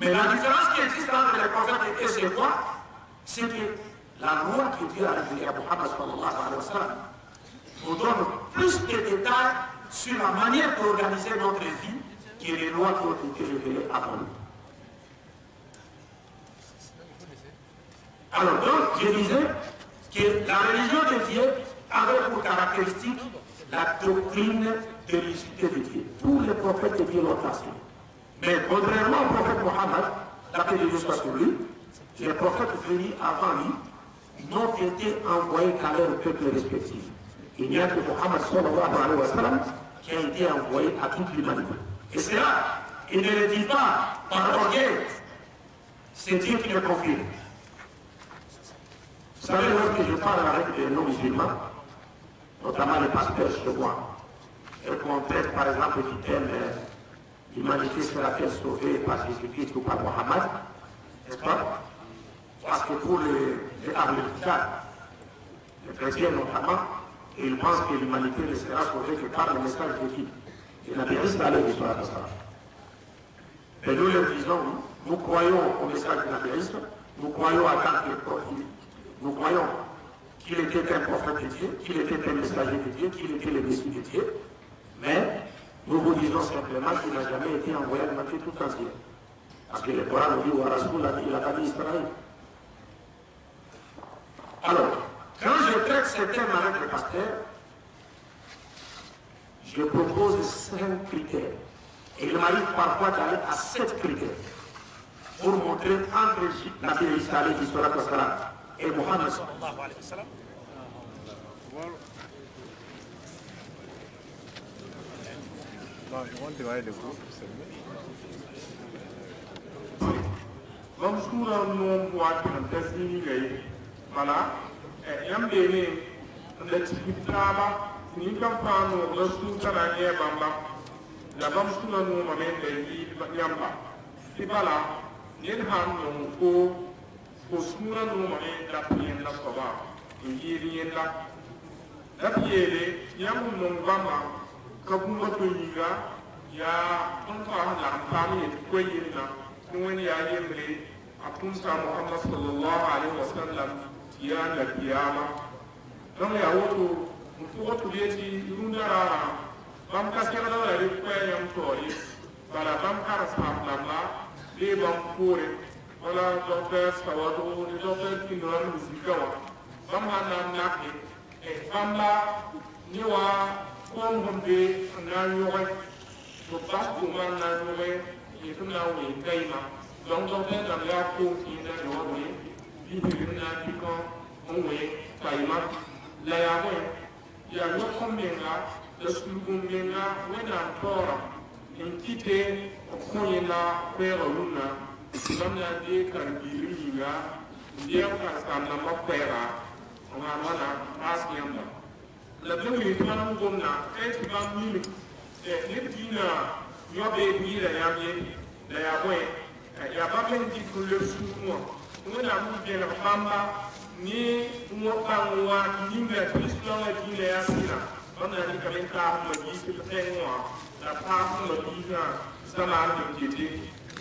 Mais la différence qui existe entre les prophètes et ces quoi? C'est que la loi que Dieu a révélée à Mohammed sallallahu alayhi wa sallam nous donne plus de détails sur la manière d'organiser notre vie que les lois qui ont été révélées avant nous. Alors donc, je disais que la religion de Dieu avait pour caractéristique la doctrine de l'unicité de Dieu. Tous les prophètes de Dieu l'ont enseigné. Mais contrairement au prophète Mohammed, la paix de Dieu soit sur lui, les prophètes venus avant lui n'ont été envoyés qu'à leur peuple respectif. Il n'y a que Mohammed sallallahu alayhi wa sallam qui a été envoyé à toute l'humanité. Et c'est là, il ne le dit pas par orgueil, c'est Dieu qui le confirme. Vous savez, lorsque je parle avec des non-musulmans, notamment les pasteurs chez moi, et qu'on traite par exemple du thème l'humanité sera-t-elle sauvée par Jésus-Christ ou par Mohammed, n'est-ce pas? Parce que pour les Arméniens, les chrétiens notamment, ils pensent que l'humanité ne sera sauvée que par le message de Dieu. Et la vérité à l'histoire de ça. Mais nous leur disons, nous croyons au message de la vérité, nous croyons à tant que prophète, nous croyons qu'il était un prophète de Dieu, qu'il était un messager de Dieu, qu'il était le Messie de Dieu, mais nous vous disons simplement qu'il n'a jamais été envoyé à l'humanité tout entière. Parce que le Coran nous dit, il a pas dit Israël. Alors, Quand je traite ce thème avec le pasteur, je propose 5 critères. Et il m'arrive parfois d'aller à 7 critères pour montrer entre la Isa alayhi salatu wassalam et Mohammed sallallahu alayhi wa sallam. Mam sura non boîte en tasini gay mana yam de ne la tibitaba ni kam fano la suta na ye bamba la bam sura no ma men de yi yamba tibala yen han no ko sura no ma men da pien la soba yi yen la piele yam no bamba kabuma to yiga ya on fa la fami ko yina wani ya yemre apunta Muhammad sallallahu alaihi wasallam ya na kiyama don ya wato mutu wato yeti rundara bam kaskara da ri ko yam tori bala bam kara sabla le bam kore wala docteur sawado ni docteur kinon musikawa bam hanam nakni e bamba ni wa ko ngombe na yoy to bas ko man na yoy et comme là où il paye donc on fait dans la cour qui est dans le oui il fait une piquant on oui paye la ya oui il y a le combien là le combien là où est encore une petite combien là faire luna comme la dit quand il y a dire que ça n'a pas faire on a voilà asien la première fois on a est pas mille et les dina yobe ni la yamye la yaboy ya baben di ko le sumo ngona mu be la bamba ni mo bangwa ni me kristo la di la yasina bana ni kamen ka mo di ko tenwa la pa mo di na sama ni di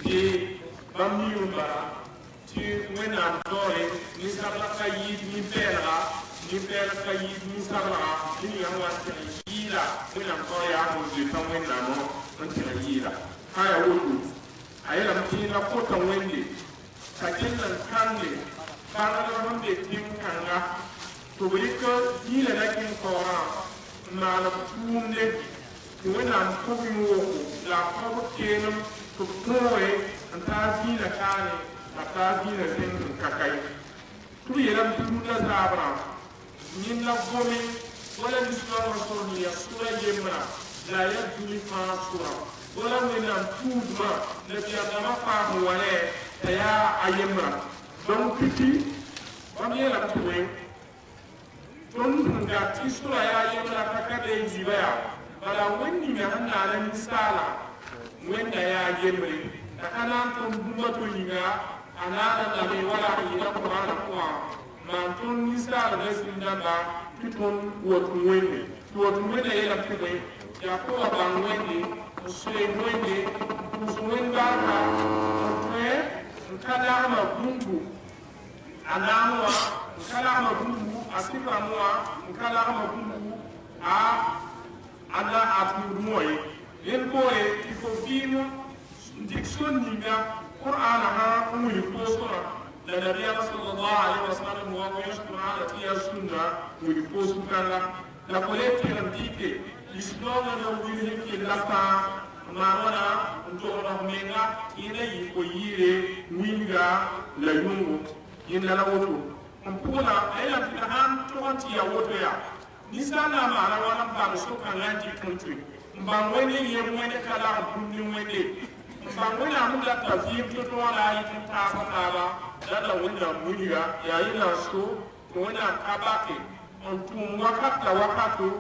di bammi umbara ti wena dore ni sabla kayi ni bela kayi ni sabla ni yawa yila wena ko ya mo di tan wena no antira yila haya wudu ayela mtina kota wende kajenna kanne kana wonde tim kanga to bulika yila lakin qora na la tumne to wena ko bi wo la ko kenum to towe anta yila kane ata yila den kakai to yela mtina zabra min la gomi wala bisma rasulullah sura yemra la yaduli fa sura wala wena tudma le biadama fa wala ya ayemra donc kiti wamye la tuwe don nga ti sura ya yemra kakade zibaya bala wenni me hanna la misala wenda ya yemre takana ton bumba to yinga anana la me wala ina qur'ana kwa man ton misala resindamba tuton wotu wende wotu wende yela tuwe ya ko ban wende usule wende uswenda ka twe nkala ma bungu anamwa nkala ma bungu asika mwa nkala ma bungu a ala atu moy yen boye ifo binu diction ninga qur'an ha umul posora la nabiy sallallahu alaihi wasallam wa yashkura ala sunna umul posukala la colette antique l'histoire de l'origine qui l'a pas marona ndoro menga ina yiko yire winga la yungu ina la woto mpula ela bitahan tonti ya woto ya nisana mara wana ba so kan lanji country mbangwene ye mwene kala bunni mwene mbangwene amula tafiyim to to ala yi ta ba dala wanda muniya ya ina so wanda kabake ontum wakata wakatu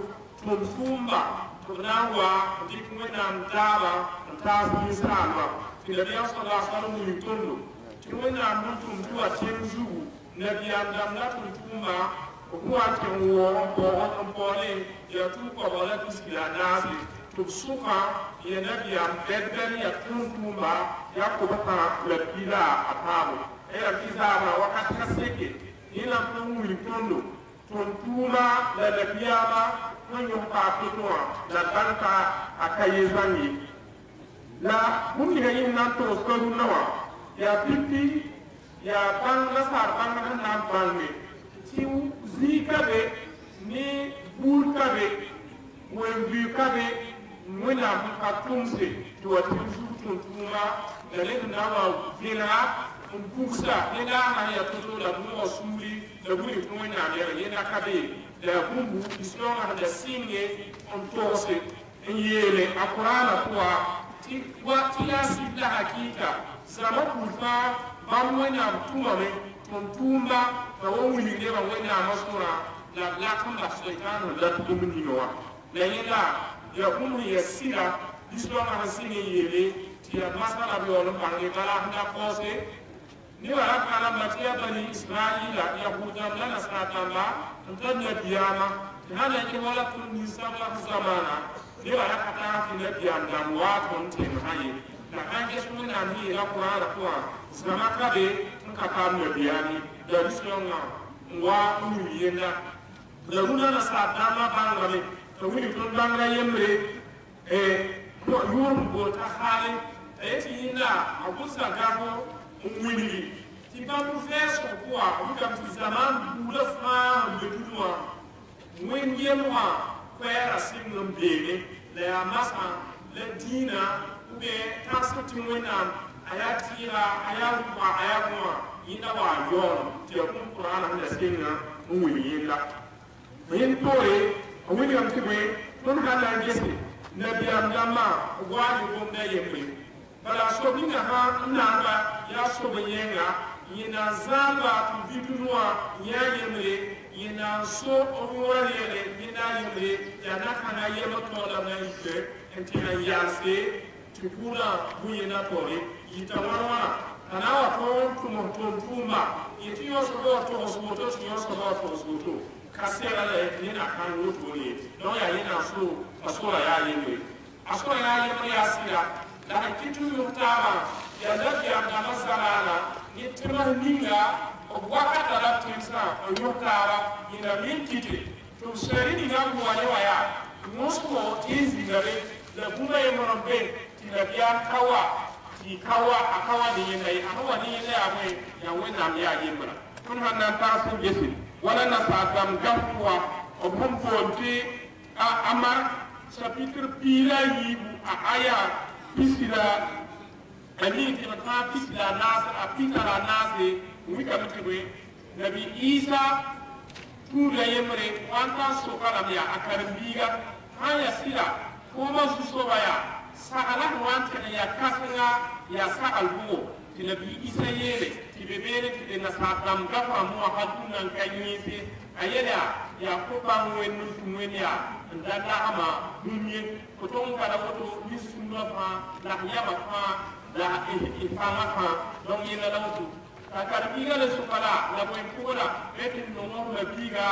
tumfumba tunawa ndikwena mtaba mtazi salwa tilabia sallallahu alaihi wasallam yutondo tiwena muntu mtu atenzu nabi andam la tumfumba kwa tenwo mpole ya tuko bala kusikila nazi tubsuka ya nabi am bedben ya tumfumba ya kubata la pila atabu era kizaba wakati kaseke ila mtu yutondo tontuma la labiyama wanyo paapitoa la banka akayezangi la mummi ga yin nan to skoru nawa ya pipi ya banga sar banga nan bangi tiu zikabe ni bulkabe wenbukabe wena katumse to atu tuma da le na wa vila buksa ne da ma ya to la mu osuli da buri ko na ne ye na kabe da bumbu isonga da singe on tose yele akurana kwa ti wa ti ya sibla hakika sama kufa ban wena tumame ton tumba da woni ne ba wena masura la kan da shaytanu la tumni wa la yela ya kuma yasira isonga da singe yele ti ya masala bi wala bangi kala handa kose ni wala kana matiya bani israila yahuda la nasatamba ntanna biyama hana ki wala kun ni sabla zamana ni wala kata fi na biyam dan wa kon tin haye da kan ke sunna ni la qur'ana ko zama kabe nka kam na biyani da risonga wa unu yenda da runa nasatamba bangame to wini ton bangla yemre ko yurm go ta hale ti ina abusa gabo wini ti ba mu fes ko kwa mu kam ti zaman bu la fa de tuwa wen yemwa kwera singum bege le amasa le dina ube tasati wena ayatira ayarwa ayarwa ina wa yon ti ko qur'ana da singa wini yenda yin tore wini kam ti be ton hala gese nabiyam lama wali gomna yembe bala sobinga ha nanga ya sobenyenga yina zamba tu vidunwa ya yemre yina so omuwalele yina yemre yana kana yema tola na ife entina yase tukuna buyena tore yitawarwa kana wa ton tuma yitiyo sobo to sobo tiyo sobo to sobo kasera le yina kan woto ni no ya yina so asora ya yemre asora ya yemre ya sira da kitu yutaba ya nabi amna masalala yitima ninga wakata la tinsa o yutaba ina mintiti to serini ngambu waya musko tizi ngare da kuma yemorbe tilabia kawa akawa ni yinai akawa ni yinai amwe ya wena ya yimra kun hanna ta sun gesi wala na fatam gamwa o pomponti amar chapitre pila yibu aya pisila ani ta pisila nas apitara nase wika mutwe nabi isa tula yemre wanta sokala ya akarbiga haya sila kuma susobaya sa'ala wanta ya kasanga ya sa'al buo nabi isa yele tibebere tibena satam gafa mu haduna kanyese ayela ya kopa ngwenu tumwenia ndanda ama dunye kotong kada woto nisumba fa la yama fa la ifama fa donc yela la woto takar biga le sukala la boy kuola betin no mo la biga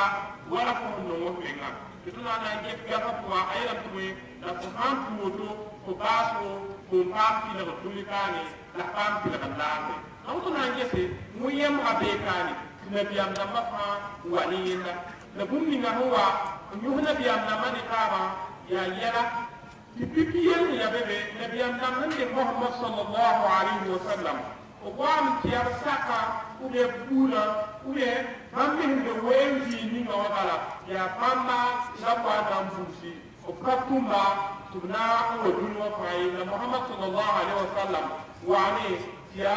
wala ko no mo wenga ituna na nge gafa kwa ayela tumwe la ko hantu woto ko baso ko pampi la tulikani la pampi la kalane auto na nge se muyem abekani nabiyam namba fa waliyina la bummi na huwa yuhna biyam namba ni kaba ya yara tipipiyen ya bebe nabiyam namba ni Muhammad sallallahu alaihi wasallam o kwam tiyar saka ube bula ube mammi de wenji ni ngawala ya pamba sabwa dambusi o katumba tubna o dunwa fai na Muhammad sallallahu alaihi wasallam wa ne ya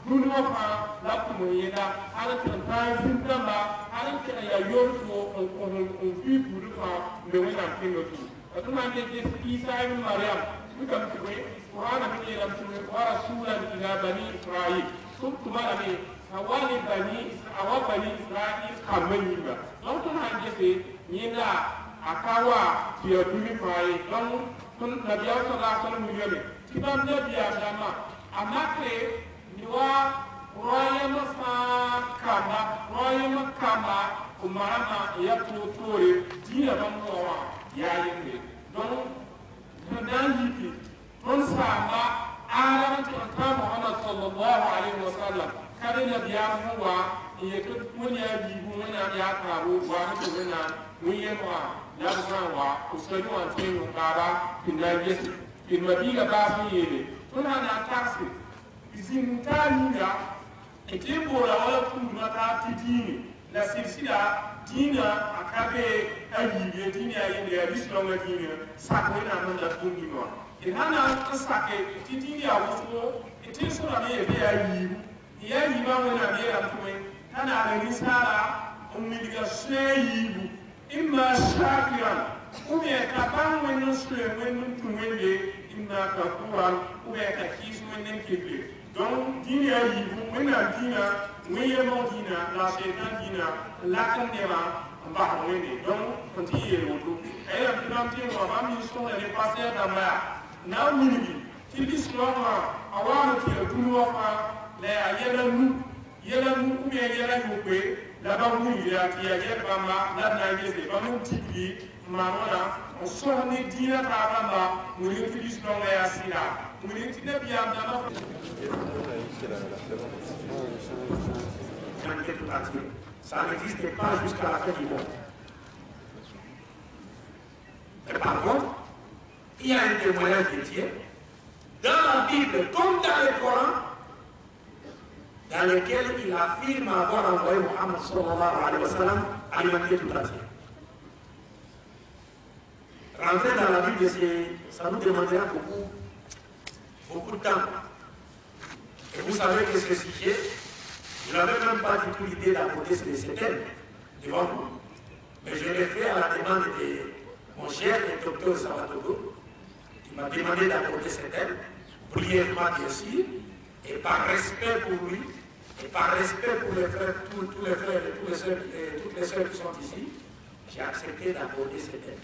dunwa fa lakumo yena ala tan sintamba ala kana ya yorfo on fi buru fa me wena kingo tu atuma ne je Isa ibn Maryam mukam tuwe qur'ana min yelam tuwe wa rasulan ila bani israil subtuma ani hawali bani israil kamanyinga don to han je yina akawa tiya dumi fa'i don kun nabiya sallallahu alaihi wasallam yele kibam nabiya dama amake niwa royama kama umarama ya tutore diya bangowa ya yinde don dan yipi don sama ala ta Muhammad sallallahu alaihi wasallam kare na biya huwa ye to kunya bibu wana ya karo wa to wana muye wa ya wa usari wa tinu kara kinajesi kinmabiga babu yele tuna na taxi zimtaniga etimbola wala kumata tidini la silsila dina akabe ayi dina ayi de islam la dina sakwe na non da fungi no hana sake titi ya wuso itin sura ne be ayi ya yi ma wona be ya tuwe tana da risala ummi diga sheyi imma shakiran ube ka ban wannan sure wannan tumende imma ka kuran ube ka kisu wannan kible donc dini ya yi wona dina weye mo dina la shaitan dina la kan dema ba wene donc konti ye wodo ay am tinam tin wa ba mi so le passer da ma na minigi ti bislama awano ti duno fa le ayela nu ube yela nu pe la ba mu ya ti ya je ba ma la na ye se ba mu ti ma wala on so ni dina ta ba ma mu ni ti bislama ya sila mu ni ti ne biya da ma ça n'existait pas jusqu'à la fin du monde. Mais par contre, il y a un témoignage de Dieu dans la Bible comme dans le Coran, dans lequel il affirme avoir envoyé Mohammed sallallahu alayhi wa sallam à l'humanité tout entière. Rentrer dans la Bible, ça nous demandera beaucoup de temps. Et vous savez que ce sujet, je n'avais même pas du tout l'idée d'apporter ce thème devant vous. Mais je l'ai fait à la demande de mon cher docteur Savatogo, qui m'a demandé d'apporter ce thème, brièvement bien sûr, et par respect pour lui, et par respect pour les frères, tous les frères et toutes les sœurs qui sont ici, j'ai accepté d'apporter ce thème.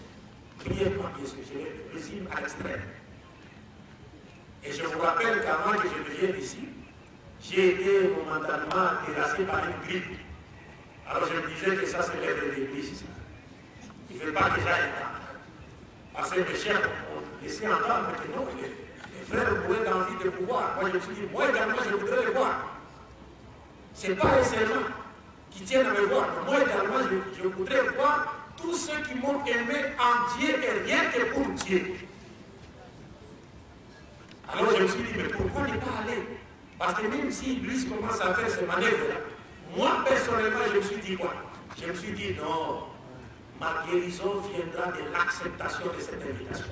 Brièvement bien sûr, je le résume à l'extrême. Et je vous rappelle qu'avant que je vienne ici, j'ai été momentanément terrassé par une grippe. Alors je me disais que ça c'est l'œuvre de l'église. Il ne fait pas déjà état. Parce que mes chers ont laissé entendre que non, les frères mouraient d'envie de pouvoir. Moi je me suis dit, moi également je voudrais les voir. Ce n'est pas les servants qui tiennent à me voir. Moi également je voudrais voir tous ceux qui m'ont aimé en Dieu et rien que pour Dieu. Alors je me suis dit, mais pourquoi ne pas aller? Parce que même si Iblis commence à faire ces manœuvres-là, moi personnellement, je me suis dit quoi? Je me suis dit non, ma guérison viendra de l'acceptation de cette invitation.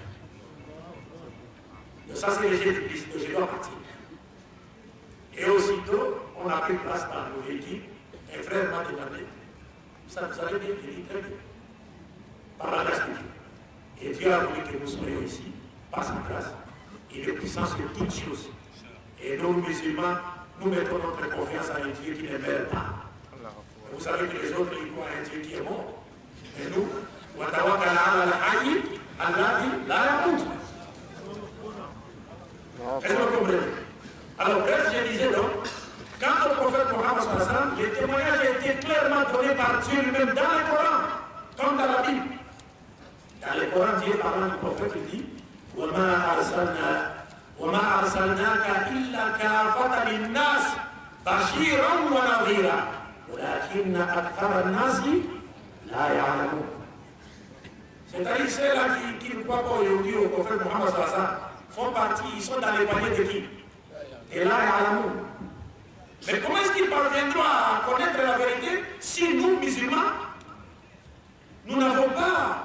Donc ça c'est le jeu d'Iblis, donc je dois partir. Et aussitôt, on a pris place dans nos véhicules, un frère m'a demandé, ça vous allez bien, j'ai dit très bien, par la grâce de Dieu. Et Dieu a voulu que nous soyons ici, par sa grâce, il est puissant sur toutes choses. Et nous, musulmans, nous mettons notre confiance à un Dieu qui ne meurt pas. Vous savez que les autres, ils croient à un Dieu qui est mort. Et nous, est-ce que vous comprenez? Alors, bref, je disais donc, quand le prophète Mohammed sallallahu alayhi wa sallam, les témoignages ont été clairement donnés par Dieu lui-même dans le Coran, comme dans la Bible. Dans le Coran, Dieu parlant du prophète, il dit وما أرسلناك إلا كافة للناس بشيرا ونذيرا ولكن أكثر الناس لا يعلمون. C'est-à-dire ceux-là qui ne croient pas aujourd'hui au prophète Mohammed sallallahu alayhi wa sallam font partie, ils sont dans les paniers de qui? Et là, ya'lamoun. Mais comment est-ce qu'ils parviendront à connaître la vérité si nous, musulmans, nous n'avons pas,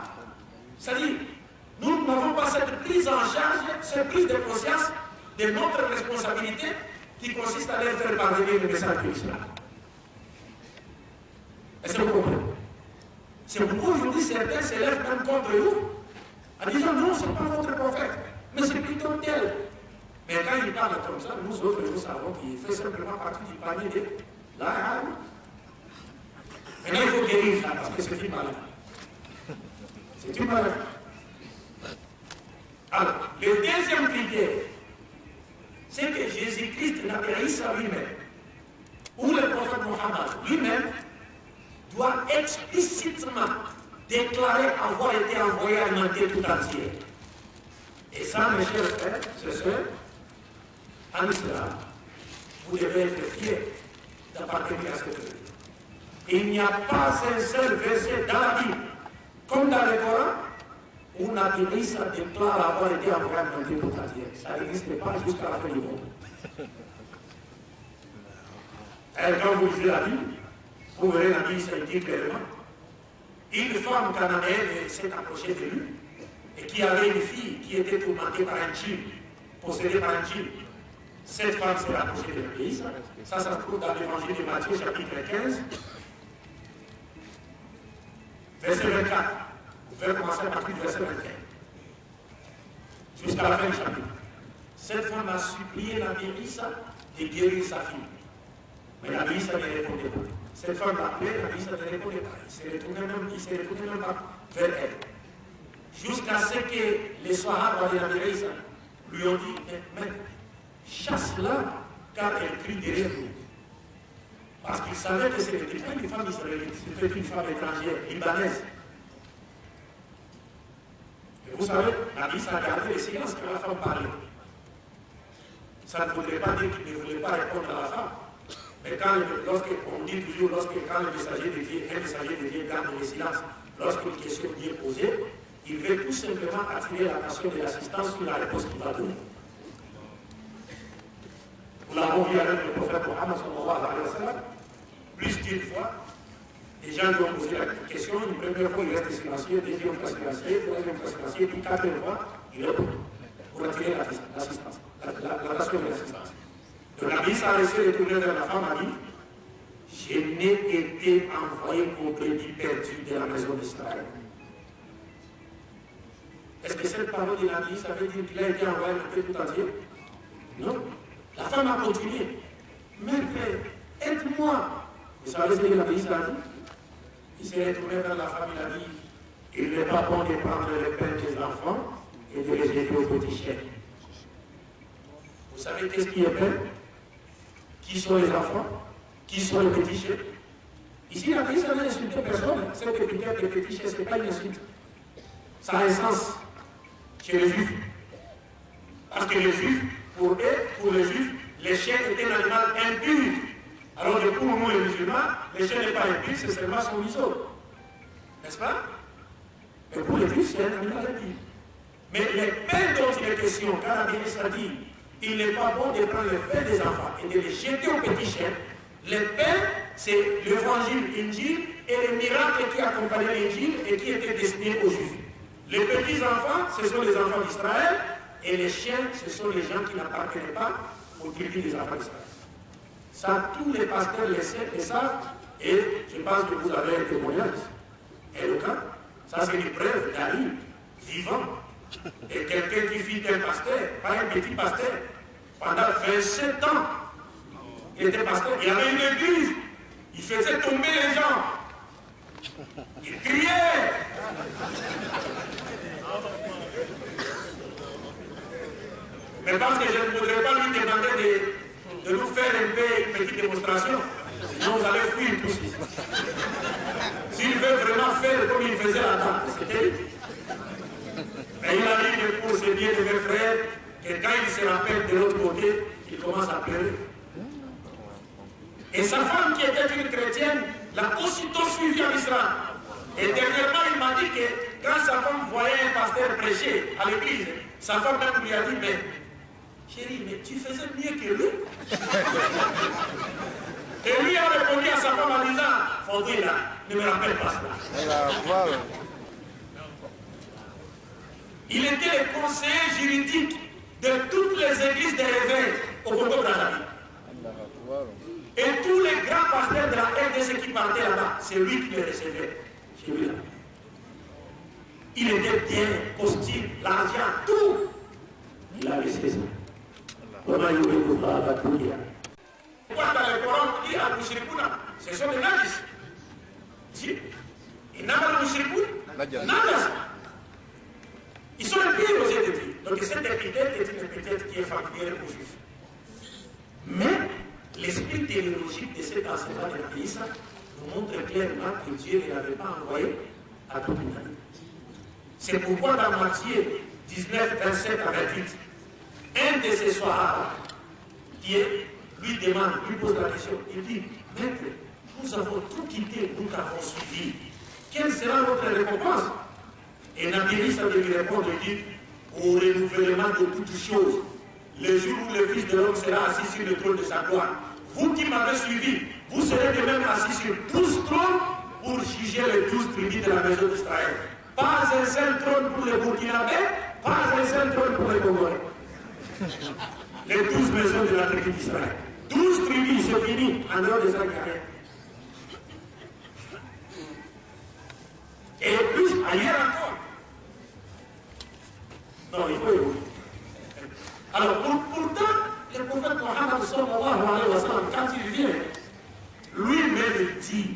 c'est-à-dire nous n'avons pas cette prise en charge, cette prise de conscience de notre responsabilité qui consiste à leur faire parvenir le message de l'islam. Est-ce que vous comprenez? C'est pourquoi aujourd'hui certains s'élèvent même contre nous en disant non, ce n'est pas votre prophète, mais c'est plutôt tel. Mais quand il parle comme ça, nous autres, nous savons qu'il fait simplement partie du panier de la haine. Maintenant, il faut guérir ça parce que c'est une maladie. C'est une maladie. Alors, le deuxième critère, c'est que Jésus-Christ n'a pas Isa lui-même, ou le prophète Mohammed lui-même, doit explicitement déclarer avoir été envoyé à l'humanité tout entière. Et ça, mes chers frères, ce soeur, en islam, vous devez être fiers d'appartenir à cette vérité. Il n'y a pas un seul verset dans la Bible, comme dans le Coran, où Nabi Isa déclare avoir été envoyé à l'humanité tout entière. Ça n'existe pas jusqu'à la fin du monde. Et quand vous lisez la Bible, Vous verrez la Bible, ça dit clairement. Une femme cananéenne s'est approchée de lui et qui avait une fille qui était tourmentée par un djinn, possédée par un djinn. Cette femme s'est approchée de l'Église. Ça se trouve dans l'évangile de Matthieu, chapitre 15, verset 24. Vous pouvez commencer à partir du verset 21. Jusqu'à la fin du chapitre. Cette femme a supplié la Mérissa de guérir sa fille. Mais la Mérissa ne répondait pas. Cette femme l'appelait, la Mérissa ne répondait pas. Il s'est retourné même pas vers elle. Jusqu'à ce que les Sahaba de la Mérissa lui ont dit, mais chasse-la, car elle crie derrière nous. Parce qu'il savait que c'était pas une femme israélienne, c'était une femme étrangère, libanaise. Et vous savez, la Mérissa a gardé le silence quand la femme parlait. Ça ne voudrait pas dire qu'il ne voulait pas répondre à la femme. Mais on dit toujours, quand le messager de Dieu, un messager de Dieu garde le silence, lorsqu'une question lui est posée, il veut tout simplement attirer l'attention de l'assistance sur la réponse qu'il va donner. Nous l'avons vu avec le prophète Mohammed sallallahu alayhi wa sallam, plus d'une fois, les gens lui ont posé la question, une première fois il reste silencieux, deuxième fois silencieux, troisième fois silencieux, puis quatrième fois, il répond pour attirer l'assistance, l'attention de l'assistance. Donc la Bible a laissé retourner vers la femme, a dit, je n'ai été envoyé qu'au brebis perdu de la maison d'Israël. Est-ce que cette parole de la Bible, ça veut dire qu'il a été envoyé au peuple tout entier? Non. La femme a continué. Maître, aide-moi. Vous savez ce que la Bible a dit? Il s'est retourné vers la femme, il a dit, il n'est pas bon de prendre le pain des enfants et de les jeter aux petits chiens. Vous savez qu'est-ce qui est pain? Qui sont les enfants? Qui sont les petits chiens? Ici, la Bible n'a insulté personne. Cette épithète de petits chiens, ce n'est pas une insulte. Ça a un sens chez les Juifs. Parce que les Juifs, pour eux, pour les Juifs, les chiens étaient un animal impur. Alors que pour nous, les musulmans, les chiens n'est pas impur, c'est seulement son museau. N'est-ce pas? Mais pour les Juifs, c'est un animal impur. Mais les pains dont il est question, car la Bible a dit, il n'est pas bon de prendre les pains des enfants et de les jeter aux petits chiens. Les pains, c'est l'évangile Injil et les miracles qui accompagnaient l'Injil et qui étaient destinés aux Juifs. Les petits enfants, ce sont les enfants d'Israël, et les chiens, ce sont les gens qui n'appartenaient pas aux tribus des enfants d'Israël. Ça, tous les pasteurs le savent, et je pense que vous avez un témoignage éloquent. Ça, c'est une preuve d'Ali, vivant. Et quelqu'un qui fit un pasteur, pas un petit pasteur, pendant 27 ans, il était pasteur, il avait une église, il faisait tomber les gens, il criait. Mais parce que je ne voudrais pas lui demander de nous faire un peu une petite démonstration, sinon vous allez fuir tous. S'il veut vraiment faire comme il faisait là-bas, c'était. Mais il arrive pour ses bien-aimés frères que quand il se rappelle de l'autre côté, il commence à pleurer. Et sa femme qui était une chrétienne l'a aussitôt suivi en Israël. Et dernièrement, il m'a dit que quand sa femme voyait un pasteur prêcher à l'église, sa femme même lui a dit, mais chérie, mais tu faisais mieux que lui. Et lui a répondu à sa femme en disant, Fondé là, ne me rappelle pas cela. Il était le conseiller juridique de toutes les églises des réveils au Congo-Brazzaville. Et tous les grands pasteurs de la RDC qui partaient là-bas, c'est lui qui les recevait. Chez lui là. Il était bien, costume, l'argent, tout. Il a laissé ça. Comment il veut pas tout dire? Pourquoi dans le Coran on dit à Mouchirikouna, ce sont des najis. Si. Et Namal Mouchirikoun, Najas. Ils sont impurs aux yeux de Dieu. Donc cette épithète est une épithète qui est familière aux Juifs. Mais l'esprit théologique de cet enseignement de la Bible nous montre clairement que Dieu ne l'avait pas envoyé à toute l'humanité. C'est pourquoi dans Matthieu 19, 27 à 28, un de ses soirs qui lui demande, lui pose la question, il dit, Maître, nous avons tout quitté, nous t'avons suivi. Quelle sera notre récompense? Et Nabi Isa de lui répondre, il dit, au renouvellement de toutes choses, le jour où le Fils de l'homme sera assis sur le trône de sa gloire, vous qui m'avez suivi, vous serez de même assis sur 12 trônes pour juger les 12 tribus de la maison d'Israël. Pas un seul trône pour les Burkinabés, pas un seul trône pour les Congolais. Les 12 maisons de la tribu d'Israël. 12 tribus, c'est fini, en dehors de ça, il n'y a rien. Et plus, ailleurs encore. Non, il faut évoluer. Alors, pourtant, le prophète Mohammed sallallahu alayhi wa sallam, quand il vient, lui-même dit,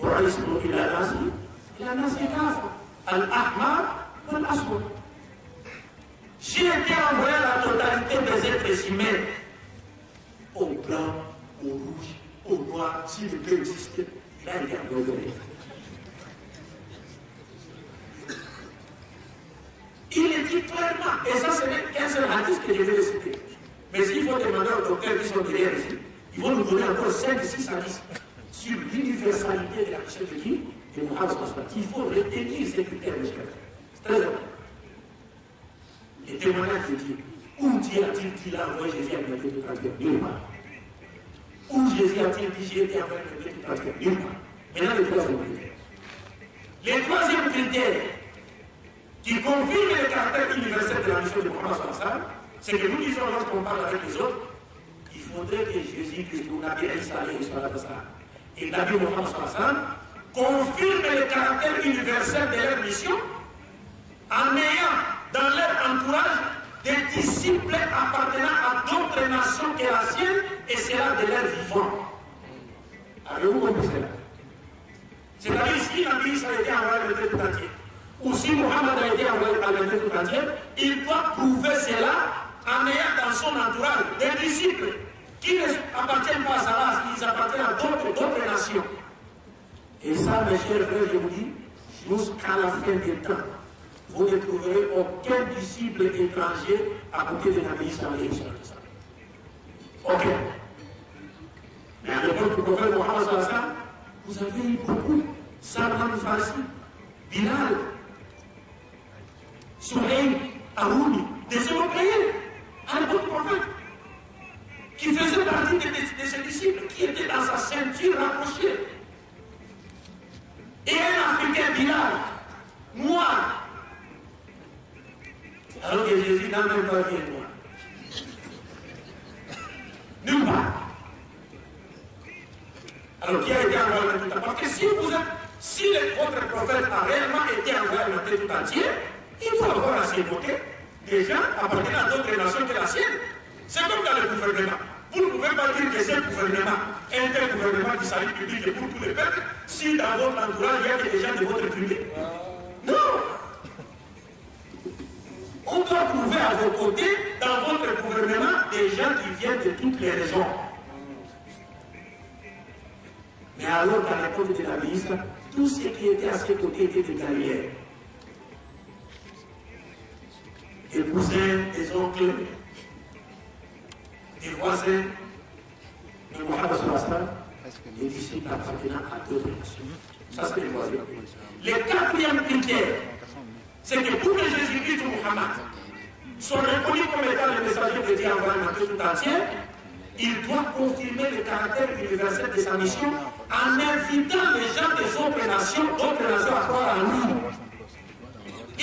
il a nasi al-ahmar wal-aswad. J'ai été envoyé à la totalité des êtres humains, au blanc, au rouge, au noir, si le Dieu existait, il a été envoyé. Il est dit clairement, et ça ce n'est qu'un seul hadith que je vais citer. Mais s'il faut demander aux docteurs qui sont derrière ici, ils vont nous donner encore 5-6 hadiths sur l'universalité de la mission de qui? De Mohammed. Il faut retenir ces critères de chacun. C'est très important. Les témoignages de Dieu. Où Dieu a-t-il dit là, envoyé Jésus à l'humanité tout entière? Nulle part. Où Jésus a-t-il dit j'ai été envoyé à l'humanité tout entière? Nulle part. Maintenant, le troisième critère. Le troisième critère qui confirme le caractère universel de la mission de Mohammed, c'est que nous disons lorsqu'on parle avec les autres, il faudrait que Jésus-Christ, ou Nabi Isa et Nabi Mohammed confirment le caractère universel de leur mission en ayant dans leur entourage des disciples appartenant à d'autres nations que la sienne et cela de leur vivant. Avez-vous compris cela? C'est-à-dire si Nabi Isa a été envoyé à l'humanité tout entier, ou si Mohammed a été envoyé à l'humanité tout entier, il doit prouver cela en ayant dans son entourage des disciples qui ne appartiennent pas à sa race, ils appartiennent à d'autres nations. Et ça, mes chers frères, je vous dis, jusqu'à la fin des temps, vous ne trouverez aucun disciple étranger à côté de Nabi Isa. Ok. Mais à l'époque du prophète Mohammed, vous avez eu beaucoup. Salman Farsi, Bilal, Souhaïb, Arouni, des Européens, à l'époque du prophète, qui faisaient partie de ses disciples, qui étaient dans sa ceinture rapprochée. Et un Africain Bilal, noir. Alors que Jésus n'a même pas vu noir. Nulle part. Alors qui a été envoyé tout entier? Parce que si votre prophète a réellement été envoyé à tout entier, il faut avoir à ses côtés des gens appartenant à d'autres nations que la sienne. C'est comme dans le gouvernement. Vous ne pouvez pas dire que c'est un gouvernement, un gouvernement du salut public et pour tous les peuples, si dans votre entourage il y a des gens de votre public. Non! On doit trouver à vos côtés, dans votre gouvernement, des gens qui viennent de toutes les régions. Mais alors qu'à l'époque de la ministre, tous ceux qui étaient à ses côtés étaient des Galiléens. Des cousins, des oncles, des voisins de Mohammed Sallallahu, des disciples appartenant à d'autres nations. Ça, c'est le troisième. Le quatrième critère, c'est que pour que Jésus-Christ ou Mohammed soit reconnu comme étant le messager de Dieu envoyé dans tout entier, il doit confirmer le caractère universel de sa mission en invitant les gens des autres nations à croire en lui.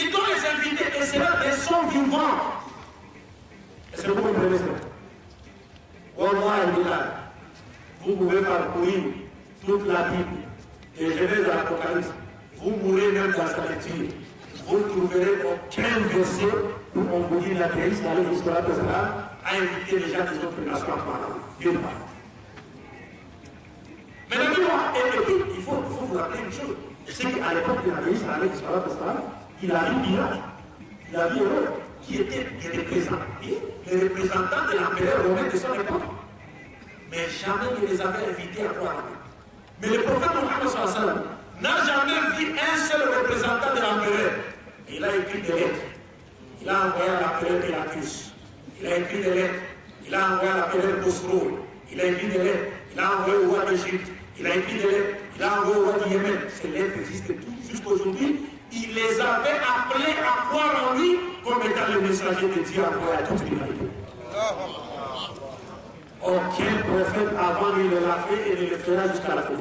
Il doit les inviter et cela de son vivant. Est-ce que vous comprenez ça? Vous pouvez parcourir toute la Bible et Genèse de l'Apocalypse. Vous mourrez même dans sa lecture. Vous ne trouverez aucun verset où on vous dit l'athéiste dans l'histoire de cela à inviter les gens des autres nations à croire en Dieu. Mais il faut vous rappeler une chose. C'est qu'à l'époque de l'athéiste, il a vu Pilate, il a vu Hérode, qui étaient les représentants de l'empereur romain de son époque. Mais jamais il les avait invités à croire. Mais le prophète Mohammed n'a jamais vu un seul représentant de l'empereur. Il a écrit des lettres. Il a envoyé à l'empereur Pilatus. Il a écrit des lettres. Il a envoyé à l'empereur Khosrow. Il a écrit des lettres. Il a envoyé au roi d'Égypte. Il a écrit des lettres. Il a envoyé au roi du Yémen. Ces lettres existent jusqu'à aujourd'hui. Il les avait appelés à croire en lui comme étant le messager de Dieu envoyé à toute l'humanité. Aucun prophète avant lui ne l'a fait et ne le fera jusqu'à la fin.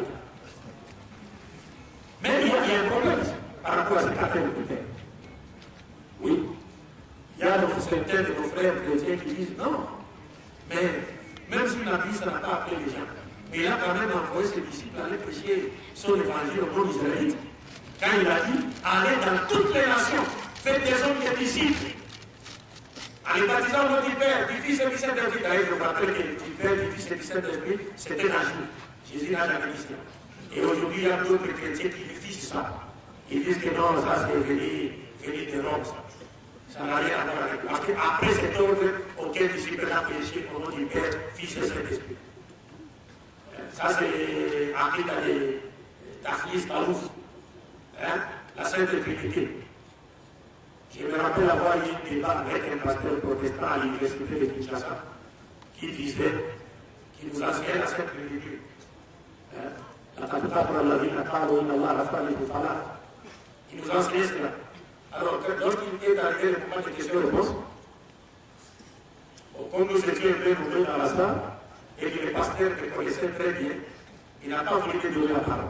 Mais il y a un problème par rapport à cette affaire de Père. Oui. Il y a certains de nos frères chrétiens qui disent non. Mais même si la Bible, ça n'a pas appelé les gens. Mais il a quand même envoyé ses disciples aller prêcher son évangile au nom d'Israël. Quand il a dit, allez dans toutes les nations, faites des hommes des disciples. En les baptisant au nom du Père, du Fils et du Saint-Esprit. D'ailleurs, je vous rappelle que du Père, du Fils et du Saint-Esprit, c'était un jour. Jésus n'a jamais dit ça. Et aujourd'hui, il y a d'autres chrétiens qui diffusent ça. Ils disent que non, ça c'est venu de Rome. Ça n'a rien à voir avec ça. Parce qu'après cet ordre, aucun disciple n'a prêché au nom du Père, Fils et Saint-Esprit. Ça c'est appris dans les Taflis Taouf. La Sainte Trinité. Je me rappelle avoir eu un débat avec un pasteur protestant à l'université de Kinshasa qui disait, qui nous enseignait la Sainte Trinité. Il nous enseignait cela. Alors, lorsqu'il est arrivé le moment de questions-réponses, comme nous étions un peu nombreux dans la salle, et que le pasteur me connaissait très bien, il n'a pas voulu donner la parole.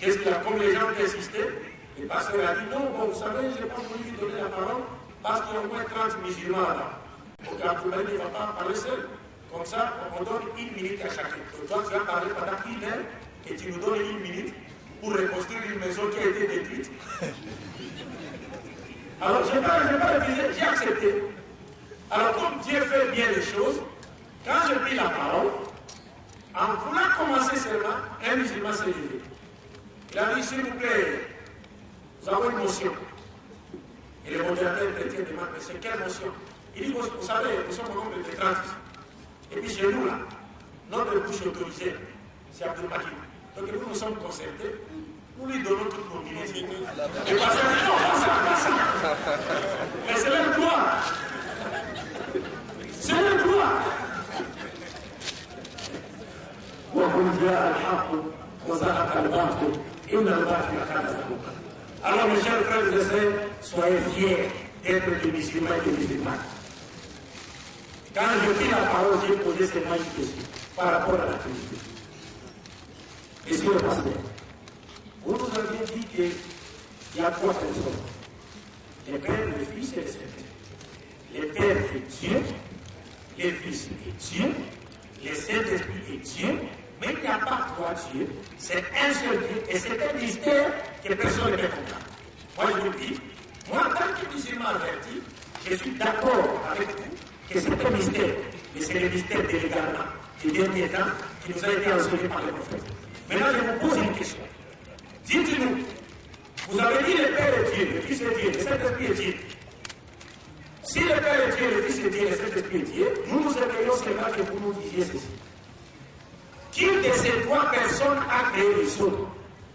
Qu'est-ce qu'il a, comme les gens qui insistaient, le pasteur a dit non, bon, vous savez, je n'ai pas voulu lui donner la parole parce qu'il y a au moins 30 musulmans là. Donc, la plupart ne va pas parler seul. Comme ça, on donne 1 minute à chacun. Donc, toi, tu vas parler pendant 1 heure et tu nous donnes 1 minute pour reconstruire une maison qui a été détruite. Alors, je n'ai pas refusé, j'ai accepté. Alors, comme Dieu fait bien les choses, quand j'ai pris la parole, en voulant commencer seulement, un musulman s'est levé. Il a dit, s'il vous plaît, nous avons une motion. Et le modérateur chrétien demande, mais c'est quelle motion? Il dit, vous savez, nous sommes au nombre de 30. Et puis chez nous, là, notre bouche autorisée, c'est Abdelmakin. Donc nous sommes concertés, nous lui donnons toutes nos minutes. Et parce que non, pas ça. Mais c'est leur droit. C'est leur droit. Alors mes chers frères et sœurs, soyez fiers d'être des musulmans et des musulmanes. Quand je pris la parole, j'ai posé seulement une question par rapport à la Trinité. Monsieur le pasteur, vous nous avez dit qu'il y a 3 personnes. Le Père, le Fils et le Saint-Esprit. Le Père est Dieu, le Fils est Dieu, le Saint-Esprit est Dieu, mais il n'y a pas 3 dieux, c'est un seul Dieu, et c'est un mystère que personne ne peut comprendre. Moi je vous dis, moi en tant que musulman averti, je suis d'accord avec vous que c'est un mystère, mais c'est le mystère de l'égarement du dernier temps qui nous a été enseigné par les prophètes. Maintenant, je vous pose une question. Dites-nous, vous avez dit le Père est Dieu, le Fils est Dieu, le Saint-Esprit est Dieu. Si le Père est Dieu, le Fils est Dieu, le Saint-Esprit est Dieu, nous nous aimerions seulement que vous nous disiez ceci. Qui de ces 3 personnes a créé les autres?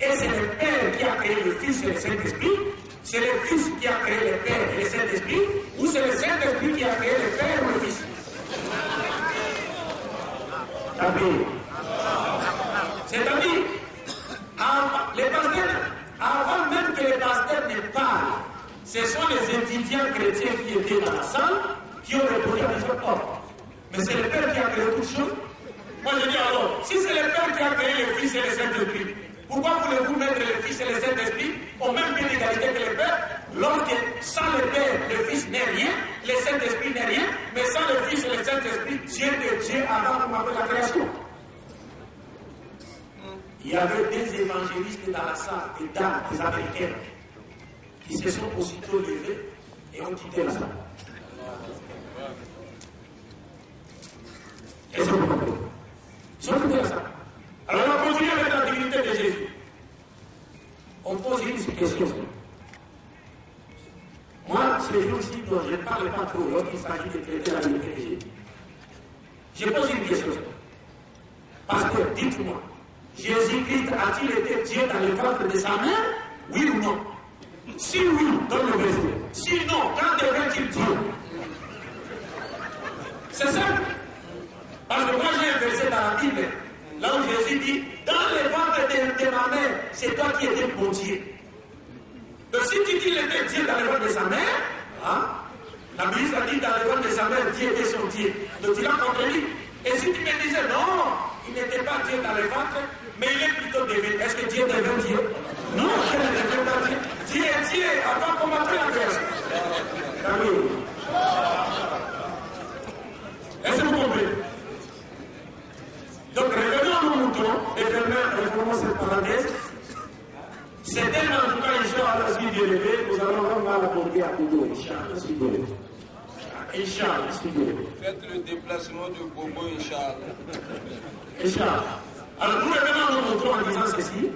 Et c'est le Père qui a créé le Fils et le Saint-Esprit? C'est le Fils qui a créé le Père et le Saint-Esprit? Ou c'est le Saint-Esprit qui a créé le Père ou le Fils? C'est-à-dire, les pasteurs, avant même que les pasteurs ne parlent, ce sont les étudiants chrétiens qui étaient dans la salle qui ont répondu à des autres. Mais c'est le Père qui a créé toutes choses. Moi je dis alors, si c'est le Père qui a créé le Fils et le Saint-Esprit, pourquoi voulez-vous mettre le Fils et le Saint-Esprit au même pied d'égalité que le Père, lorsque sans le Père, le Fils n'est rien, le Saint-Esprit n'est rien, mais sans le Fils et le Saint-Esprit, Dieu de Dieu avant la création. Il y avait des évangélistes dans la salle, des dames, des Américaines, qui se sont aussitôt levés et ont quitté la salle. Est-ce que vous comprenez? Ils ont quitté la salle. Alors on va continuer avec la divinité de Jésus. On pose une question. Moi, ces jours-ci dont je ne parle pas trop lorsqu'il s'agit de traiter la divinité de Jésus, je pose une question. Parce que, dites-moi, Jésus-Christ a-t-il été Dieu dans le ventre de sa mère? Oui ou non? Si oui, donne le verset. Sinon, quand devrait-il Dieu? C'est simple. Parce que moi j'ai un verset dans la Bible, là où Jésus dit, dans le ventre de ma mère, c'est toi qui étais mon Dieu. Donc si tu dis qu'il était Dieu dans le ventre de sa mère, hein, La ministre a dit dans le ventre de sa mère, Dieu était son Dieu. Donc il a contredit. Et si tu me disais, non, il n'était pas Dieu dans le ventre, mais il est plutôt devenu. Est-ce que Dieu devient Dieu? Non, Dieu ne devient pas Dieu. Dieu est Dieu avant qu'on m'appelle la guerre. Amen. Est-ce que vous comprenez? Donc revenons à nos moutons et fermons cette parenthèse. C'est tellement en tout cas, Inch'Allah, la suite de l'élevé, nous allons vraiment l'aborder à Koudou, Inch'Allah, suite de l'élevé. Inch'Allah, suite de l'élevé. Faites le déplacement du Bobo, Inch'Allah. Inch'Allah. Alors nous revenons à nos moutons en disant ceci,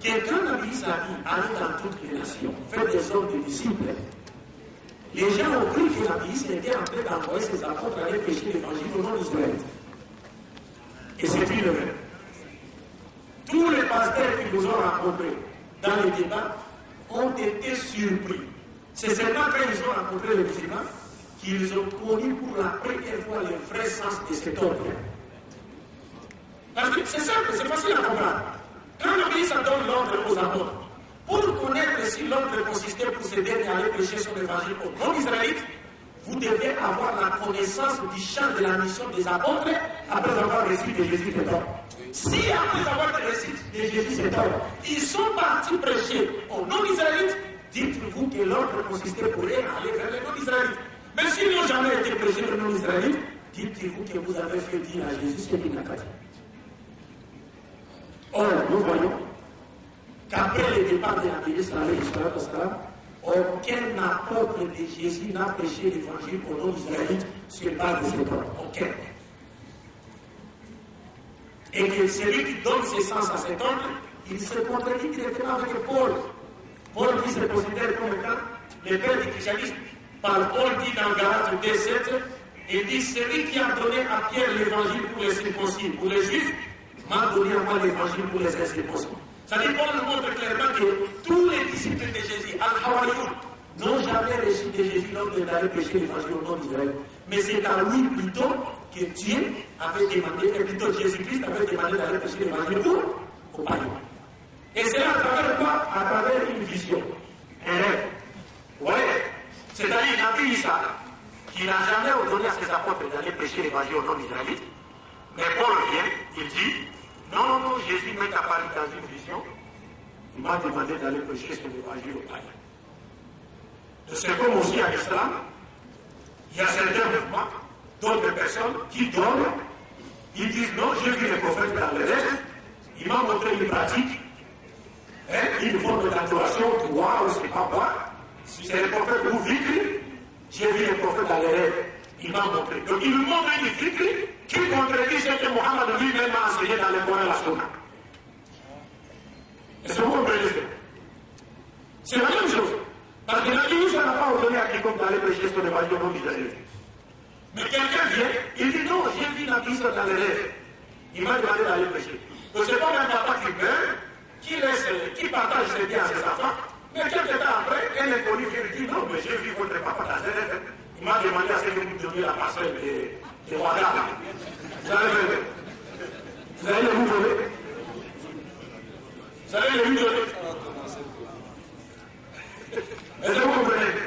que quand la vie arrive dans toutes les nations, faites des hommes de disciples, les gens ont cru que la vie était en train d'envoyer ses apôtres à aller prêcher l'évangile au nom d'Israël. Et c'est une erreur. Tous les pasteurs qui nous ont rencontrés dans les débats ont été surpris. C'est seulement quand ils ont rencontré les musulmans qu'ils ont connu pour la première fois le vrai sens de cet ordre. Parce que c'est simple, c'est facile à comprendre. Quand le ministre donne l'ordre aux apôtres, pour connaître si l'ordre consistait pour ces derniers à aller prêcher son évangile aux non-israélites, vous devez avoir la connaissance du champ de la mission des apôtres après avoir reçu de Jésus cet ordre. Si après avoir reçu de Jésus cet ordre, ils sont partis prêcher aux non-israélites, dites-vous que l'ordre consistait pour eux à aller vers les non-israélites. Mais s'ils n'ont jamais été prêchés aux non-israélites, dites-vous que vous avez fait dire à Jésus ce qu'il n'a pas dit. Or, nous voyons qu'après le départ de la ministre aucun apôtre de Jésus n'a prêché l'évangile aux non-israélites sur le base de cet ordre. Aucun. Et que celui qui donne ses sens à cet ordre, il se contredit directement avec Paul. Paul qui se considère comme étant le père du christianisme. Par Paul dit dans Galates 2:7, il dit celui qui a donné à Pierre l'évangile pour les circoncis, pour les juifs, m'a donné à moi l'évangile pour les incirconcis. C'est-à-dire, Paul nous montre clairement que tous les disciples de Jésus, Al-Hawarioun, n'ont jamais reçu de Jésus l'ordre d'aller prêcher l'évangile au nom d'Israël. Mais c'est à lui plutôt que Dieu avait demandé, et plutôt Jésus-Christ avait demandé d'aller prêcher l'évangile aux païens. Et c'est à travers quoi? À travers une vision, un rêve. Ouais. C'est-à-dire, Nabi Issa, qui n'a jamais ordonné à ses apôtres d'aller prêcher l'évangile au nom d'Israël. Mais Paul vient, il dit, non, Jésus m'est apparu dans une vision, il m'a demandé d'aller prêcher son évangile aux païens. C'est comme aussi à l'islam, il y a certains mouvements, d'autres personnes qui dorment, ils disent non, j'ai vu les prophètes dans les rêves, il m'a montré une pratique, une forme d'adoration, waouh, c'est pas moi, c'est les prophètes ou Vikri, j'ai vu les prophètes dans les rêves, il m'a montré. Donc il nous montre une Vikri qui contredit ce que Mohammed lui-même a enseigné dans les Coran et la Sunna. Est-ce que vous comprenez? C'est la même chose. Parce que la Bible n'a pas ordonné à quiconque d'aller prêcher son évangile au nom d'Israël. Mais quelqu'un vient, il dit non, j'ai vu la Bible dans les rêves. Il m'a demandé d'aller prêcher. Donc c'est pas un papa qui meurt, qui partage ses biens à ses enfants. Mais quelques temps après, un inconnu vient lui dire non, mais j'ai vu votre papa dans les rêves. Il m'a demandé à ce que vous donniez la parcelle de Ouaga. Vous allez vous voler. Vous allez le lui donner. Est-ce que vous comprenez?